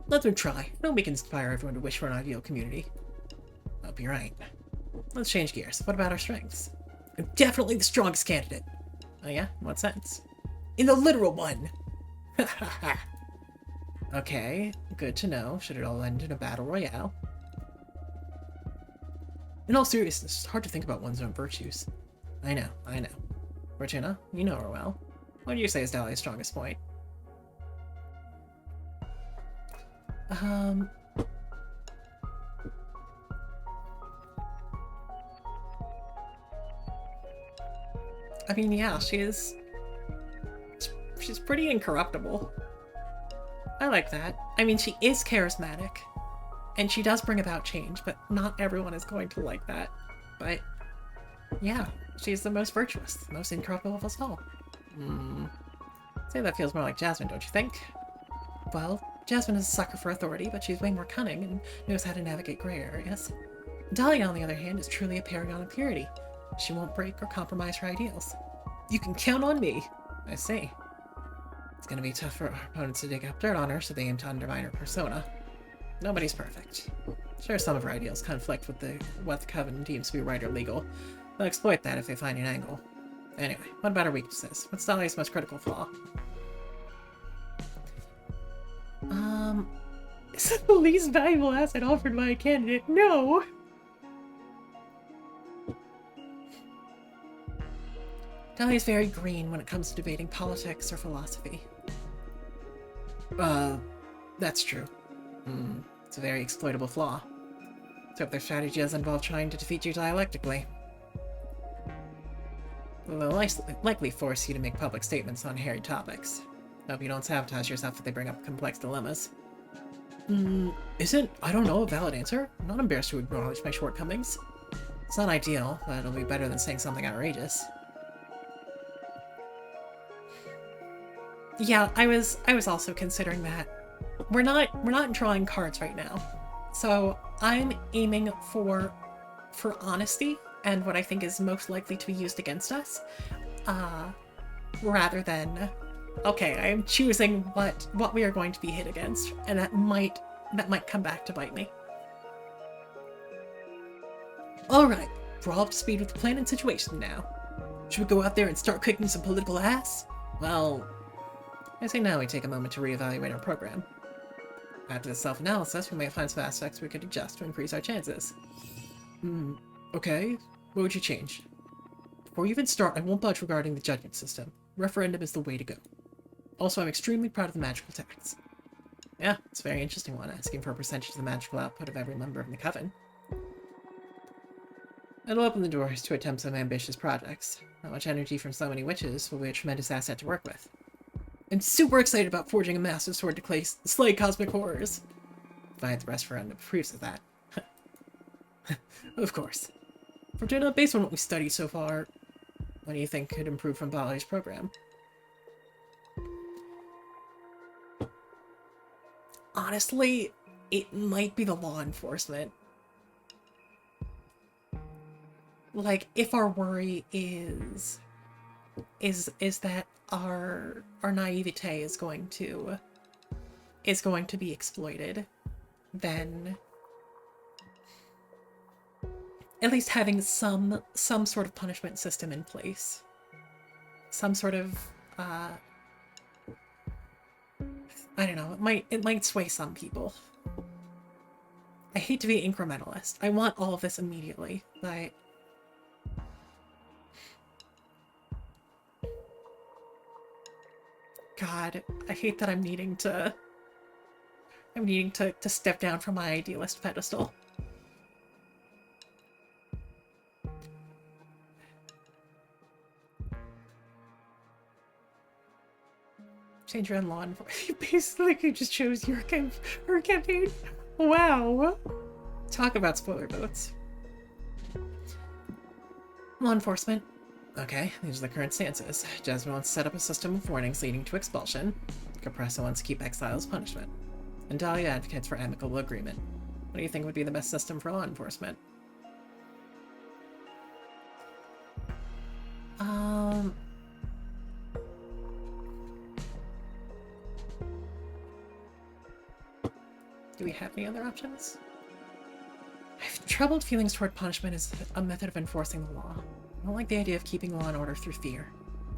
Let them try. No, we can inspire everyone to wish for an ideal community. Hope you're right. Let's change gears. What about our strengths? I'm definitely the strongest candidate. Oh yeah? In what sense? In the literal one! Okay, good to know. Should it all end in a battle royale? In all seriousness, it's hard to think about one's own virtues. I know. Fortuna, you know her well. What do you say is Dahlia's strongest point? I mean, yeah, she's pretty incorruptible. I like that. I mean, she is charismatic, and she does bring about change, but not everyone is going to like that. But, yeah, she's the most virtuous, the most incorruptible of us all. I'd say that feels more like Jasmine, don't you think? Well, Jasmine is a sucker for authority, but she's way more cunning and knows how to navigate gray areas. Dahlia, on the other hand, is truly a paragon of purity. She won't break or compromise her ideals. You can count on me. I see. It's gonna be tough for our opponents to dig up dirt on her, so they aim to undermine her persona. Nobody's perfect. Sure, some of her ideals conflict with what the Coven deems to be right or legal. They'll exploit that if they find an angle. Anyway, what about her weaknesses? What's Dahlia's most critical flaw? Is it the least valuable asset offered by a candidate? No! Dahlia's very green when it comes to debating politics or philosophy. That's true. It's a very exploitable flaw. Let's hope their strategy doesn't involve trying to defeat you dialectically. They'll likely force you to make public statements on hairy topics. Hope you don't sabotage yourself if they bring up complex dilemmas. Isn't, I don't know, a valid answer? I'm not embarrassed to acknowledge my shortcomings. It's not ideal, but it'll be better than saying something outrageous. Yeah, I was also considering that. We're not drawing cards right now. So I'm aiming for honesty and what I think is most likely to be used against us. Rather than, okay, I am choosing what we are going to be hit against, and that might come back to bite me. Alright, we're all up to speed with the plan and situation now. Should we go out there and start kicking some political ass? Well, I say now we take a moment to reevaluate our program. After the self-analysis, we may find some aspects we could adjust to increase our chances. Okay. What would you change? Before you even start, I won't budge regarding the judgment system. Referendum is the way to go. Also, I'm extremely proud of the magical tax. Yeah, it's a very interesting one, asking for a percentage of the magical output of every member of the Coven. It'll open the doors to attempt some ambitious projects. Not much energy from so many witches will be a tremendous asset to work with. I'm super excited about forging a massive sword to slay cosmic horrors. Find the referendum proves of that. Of course. Fortuna, based on what we studied so far, what do you think could improve from Dahlia's program? Honestly, it might be the law enforcement. Like, if our worry is that our naivete is going to be exploited, then at least having some sort of punishment system in place, some sort of I don't know, it might sway some people. I hate to be incrementalist. I want all of this immediately, but God, I hate that I'm needing to step down from my idealist pedestal. Change your own law enforcement. Basically, you just chose her campaign. Wow. Talk about spoiler votes. Law enforcement. Okay, these are the current stances. Jasmine wants to set up a system of warnings leading to expulsion. Capresso wants to keep exile as punishment, and Dahlia advocates for amicable agreement. What do you think would be the best system for law enforcement? Do we have any other options? I have troubled feelings toward punishment as a method of enforcing the law. I don't like the idea of keeping law and order through fear.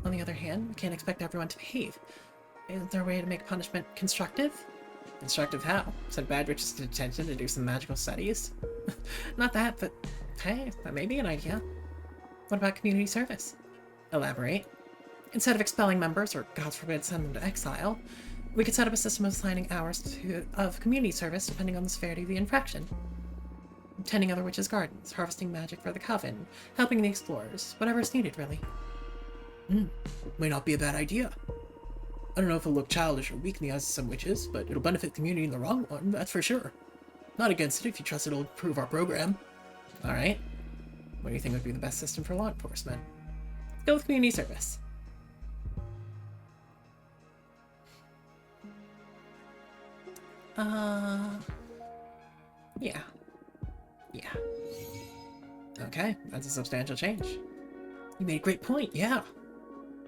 On the other hand, we can't expect everyone to behave. Isn't there a way to make punishment constructive? Constructive how? Send bad witches to detention to do some magical studies? Not that, but hey, that may be an idea. What about community service? Elaborate. Instead of expelling members, or God forbid send them to exile, we could set up a system of assigning hours of community service depending on the severity of the infraction. Tending other witches' gardens, harvesting magic for the coven, helping the explorers, whatever is needed, really. May not be a bad idea. I don't know if it'll look childish or weak in the eyes of some witches, but it'll benefit the community in the long run, that's for sure. Not against it if you trust it'll improve our program. Alright. What do you think would be the best system for law enforcement? Go with community service. Yeah. Yeah. Okay, that's a substantial change. You made a great point, yeah.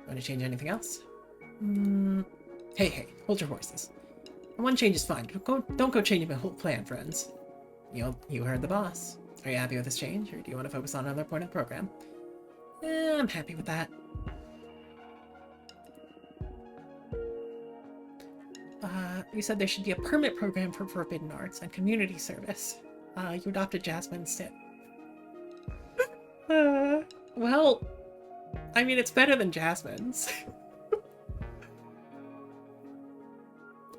Want to change anything else? Hey, hold your horses. One change is fine. Don't go changing my whole plan, friends. You heard the boss. Are you happy with this change, or do you want to focus on another point of the program? I'm happy with that. You said there should be a permit program for forbidden arts and community service. You adopted Jasmine instead. Well, I mean, it's better than Jasmine's.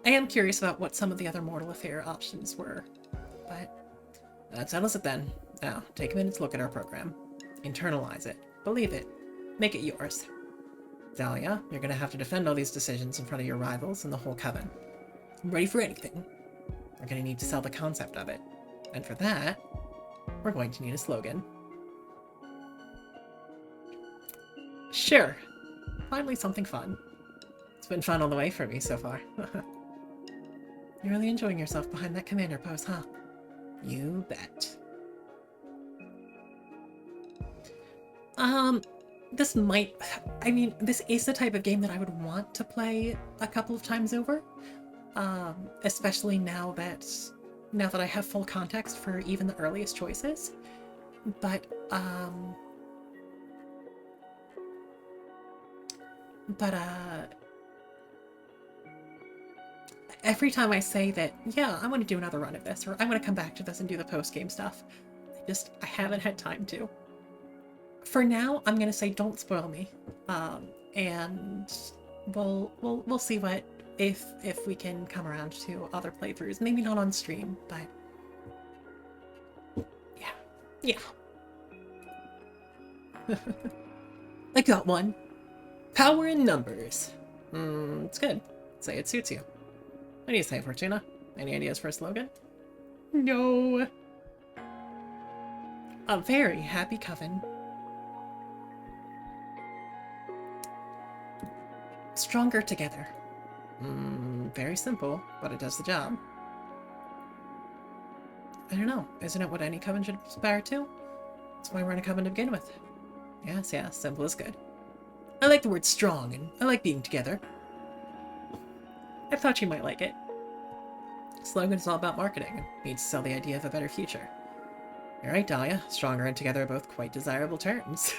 I am curious about what some of the other Mortal Affair options were, but that settles it then. Now, take a minute to look at our program. Internalize it. Believe it. Make it yours. Dahlia, you're going to have to defend all these decisions in front of your rivals and the whole coven. I'm ready for anything. We're going to need to sell the concept of it. And for that, we're going to need a slogan. Sure. Finally something fun. It's been fun all the way for me so far. You're really enjoying yourself behind that commander pose, huh? You bet. This is the type of game that I would want to play a couple of times over. Especially now that I have full context for even the earliest choices. But every time I say that, yeah, I want to do another run of this, or I want to come back to this and do the post-game stuff, I haven't had time to. For now, I'm gonna say don't spoil me, and we'll see what if we can come around to other playthroughs. Maybe not on stream, but yeah. I got one. Power in numbers. It's good. Say it suits you. What do you say, Fortuna? Any ideas for a slogan? No. A very happy coven. Stronger together. Very simple, but it does the job. I don't know. Isn't it what any coven should aspire to? That's why we're in a coven to begin with. Yes, simple is good. I like the word strong, and I like being together. I thought you might like it. Slogan is all about marketing, and needs to sell the idea of a better future. You're right, Dahlia. Stronger and together are both quite desirable terms.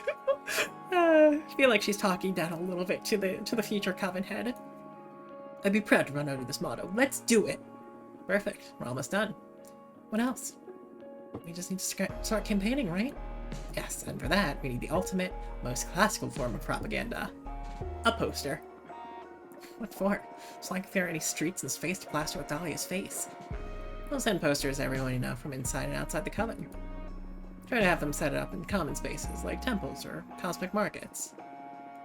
I feel like she's talking down a little bit to the future coven head. I'd be proud to run under this motto. Let's do it! Perfect. We're almost done. What else? We just need to start campaigning, right? Yes, and for that, we need the ultimate, most classical form of propaganda. A poster. What for? It's like if there are any streets in space to plaster with Dahlia's face. We'll send posters to everyone you know from inside and outside the coven. Try to have them set it up in common spaces, like temples or cosmic markets.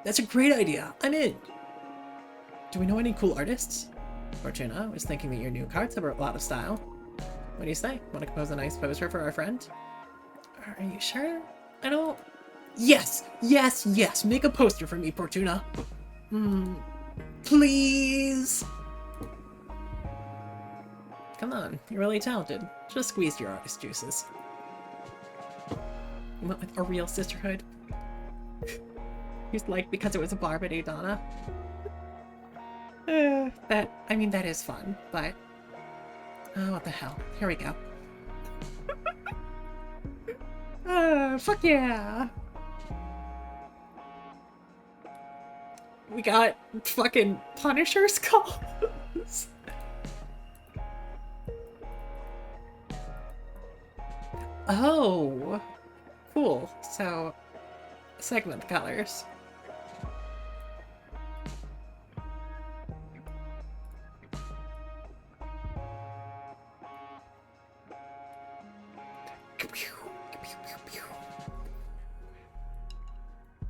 That's a great idea! I'm in! Do we know any cool artists? Fortuna, I was thinking that your new cards have a lot of style. What do you say? Want to compose a nice poster for our friend? Are you sure? I don't... Yes! Make a poster for me, Fortuna! Please! Come on, you're really talented. Just squeezed your artist juices. You went with a real sisterhood. He's like, because it was a Barbary Donna. I mean, that is fun, but... Oh, what the hell. Here we go. Fuck yeah! We got fucking Punisher skulls. Oh! Cool. So, segment colors.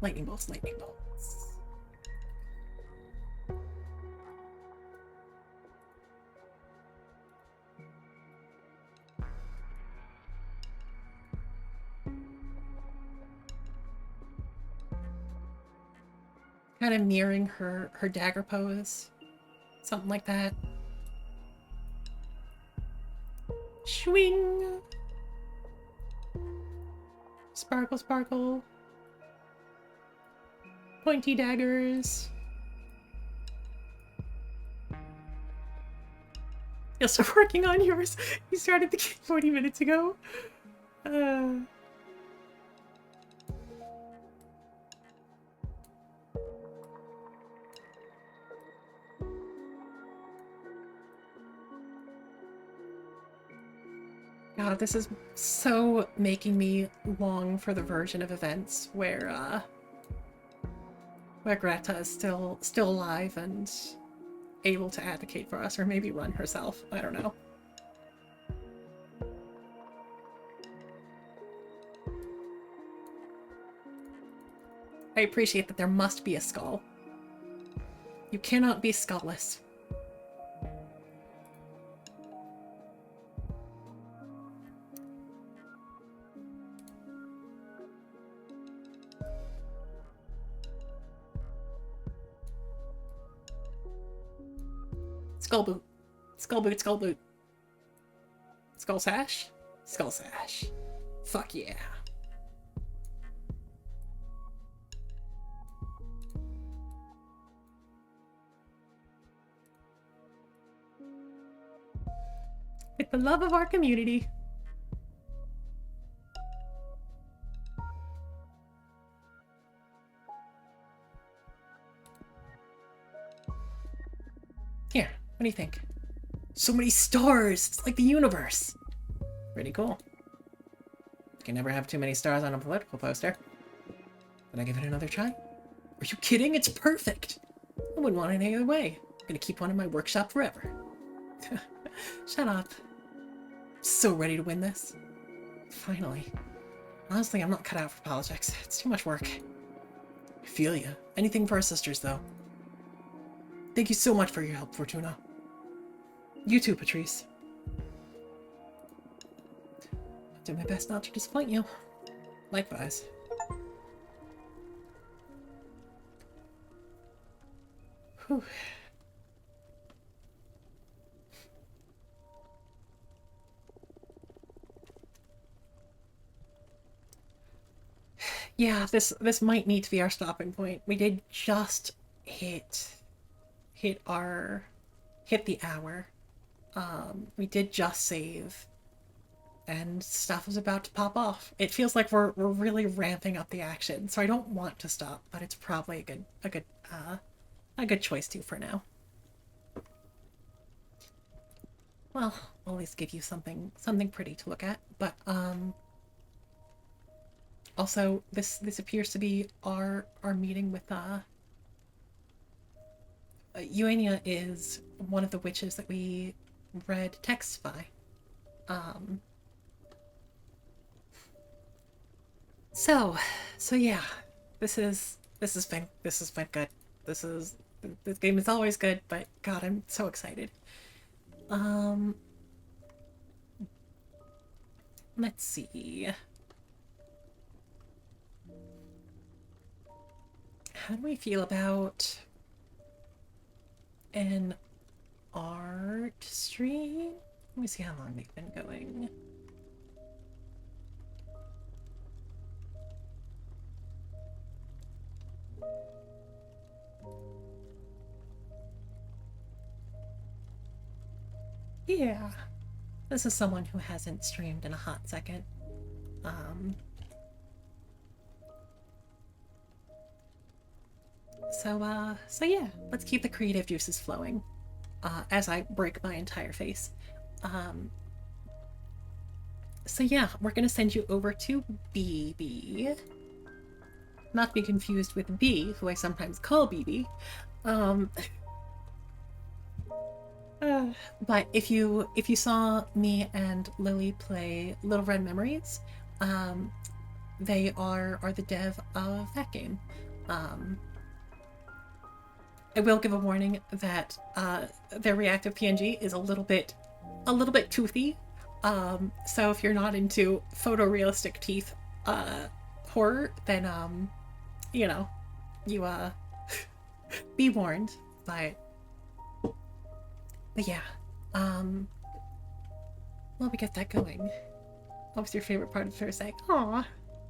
Lightning bolts, lightning bolts. Kind of mirroring her dagger pose. Something like that. Swing! Sparkle, sparkle. Pointy daggers. You're still working on yours. You started the game 40 minutes ago. God, this is so making me long for the version of events where Greta is still alive and able to advocate for us, or maybe run herself. I don't know. I appreciate that there must be a skull. You cannot be skullless. Skull boot. Skull boot, skull boot. Skull sash? Skull sash. Fuck yeah. With the love of our community. Here, what do you think? So many stars! It's like the universe! Pretty cool. You can never have too many stars on a political poster. Did I give it another try? Are you kidding? It's perfect! I wouldn't want it any other way. I'm gonna keep one in my workshop forever. Shut up. I'm so ready to win this. Finally. Honestly, I'm not cut out for politics. It's too much work. I feel ya. Anything for our sisters, though. Thank you so much for your help, Fortuna. You too, Patrice. I'll do my best not to disappoint you. Likewise. Whew. Yeah, this might need to be our stopping point. We did just hit the hour. We did just save, and stuff is about to pop off. It feels like we're really ramping up the action, so I don't want to stop, but it's probably a good choice too for now. Well, I'll at least give you something pretty to look at, but also this appears to be our meeting with Eugenia is one of the witches that we read texts by. So yeah, this has been good. This game is always good, but God, I'm so excited. Let's see. How do we feel about an art stream? Let me see how long they've been going. Yeah, this is someone who hasn't streamed in a hot second. So yeah, let's keep the creative juices flowing as I break my entire face. Um, so yeah, we're gonna send you over to BB. Not to be confused with B, who I sometimes call BB. Um, but if you saw me and Lily play Little Red Memories, um, they are the dev of that game. Um, I will give a warning that their reactive PNG is a little bit toothy. So if you're not into photorealistic teeth horror, then you know, you be warned. But yeah, well, we get that going. What was your favorite part of Thursday? Aw,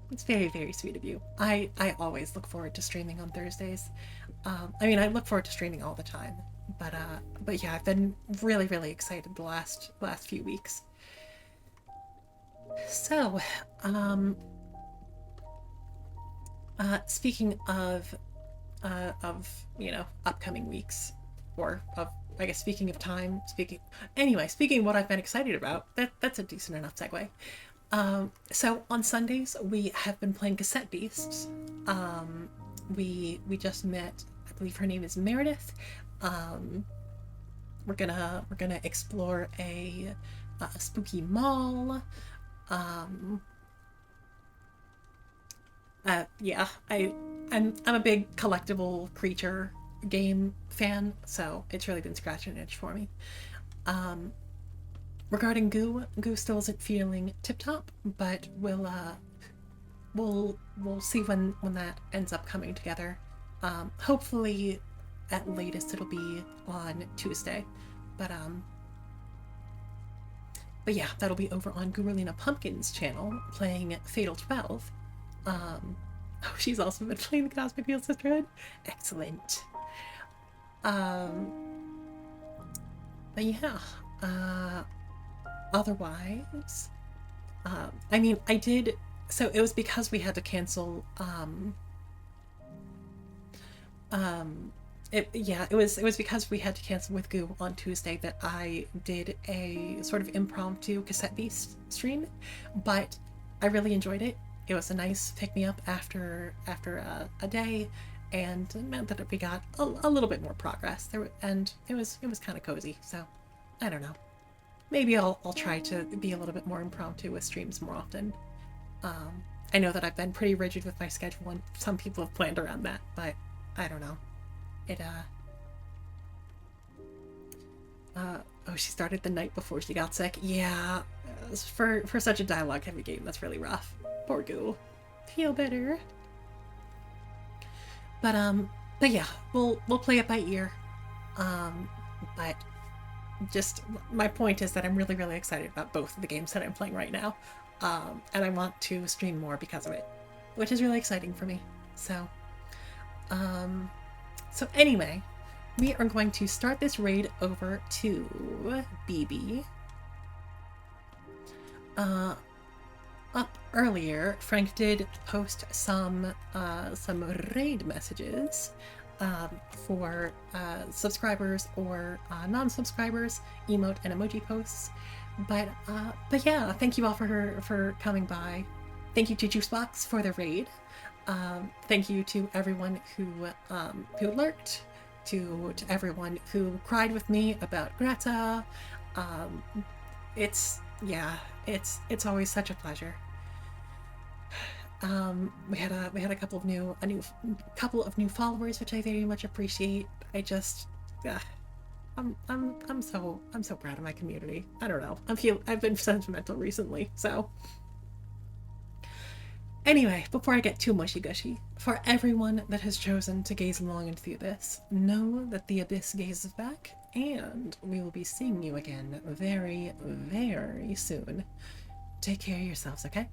it's very, very sweet of you. I always look forward to streaming on Thursdays. I mean, I look forward to streaming all the time, but yeah, I've been really, really excited the last few weeks. So, speaking of upcoming weeks, or of I guess speaking of time, speaking of what I've been excited about, that's a decent enough segue. So on Sundays we have been playing Cassette Beasts. We just met. I believe her name is Meredith. We're gonna explore a spooky mall. Yeah, I'm a big collectible creature game fan, so it's really been scratching an itch for me. Regarding Goo still isn't feeling tip top, but we'll see when that ends up coming together. Hopefully, at latest it'll be on Tuesday, but yeah, that'll be over on Guralina Pumpkin's channel playing Fatal 12. Oh, she's also been playing the Cosmic Wheel Sisterhood. Excellent. But yeah, otherwise, I mean, I did. So it was because we had to cancel. It was because we had to cancel with Goo on Tuesday that I did a sort of impromptu Cassette Beast stream, but I really enjoyed it. It was a nice pick me up after a day, and it meant that we got a little bit more progress there, and it was kind of cozy. So I don't know. Maybe I'll try to be a little bit more impromptu with streams more often. I know that I've been pretty rigid with my schedule, and some people have planned around that, but I don't know. It oh, she started the night before she got sick. Yeah, for such a dialogue heavy game, that's really rough. Poor Goo. Feel better. But yeah, we'll play it by ear. But just my point is that I'm really, really excited about both of the games that I'm playing right now. And I want to stream more because of it, which is really exciting for me. So anyway, we are going to start this raid over to BB. Up earlier, Frank did post some raid messages for subscribers or non-subscribers, emote and emoji posts. But yeah, thank you all for coming by. Thank you to Juicebox for the raid. Thank you to everyone who lurked, to everyone who cried with me about Greta. It's always such a pleasure. We had a couple of new followers, which I very much appreciate. I'm so proud of my community. I don't know. I've been sentimental recently, so. Anyway, before I get too mushy-gushy, for everyone that has chosen to gaze long into the abyss, know that the abyss gazes back, and we will be seeing you again very, very soon. Take care of yourselves, okay?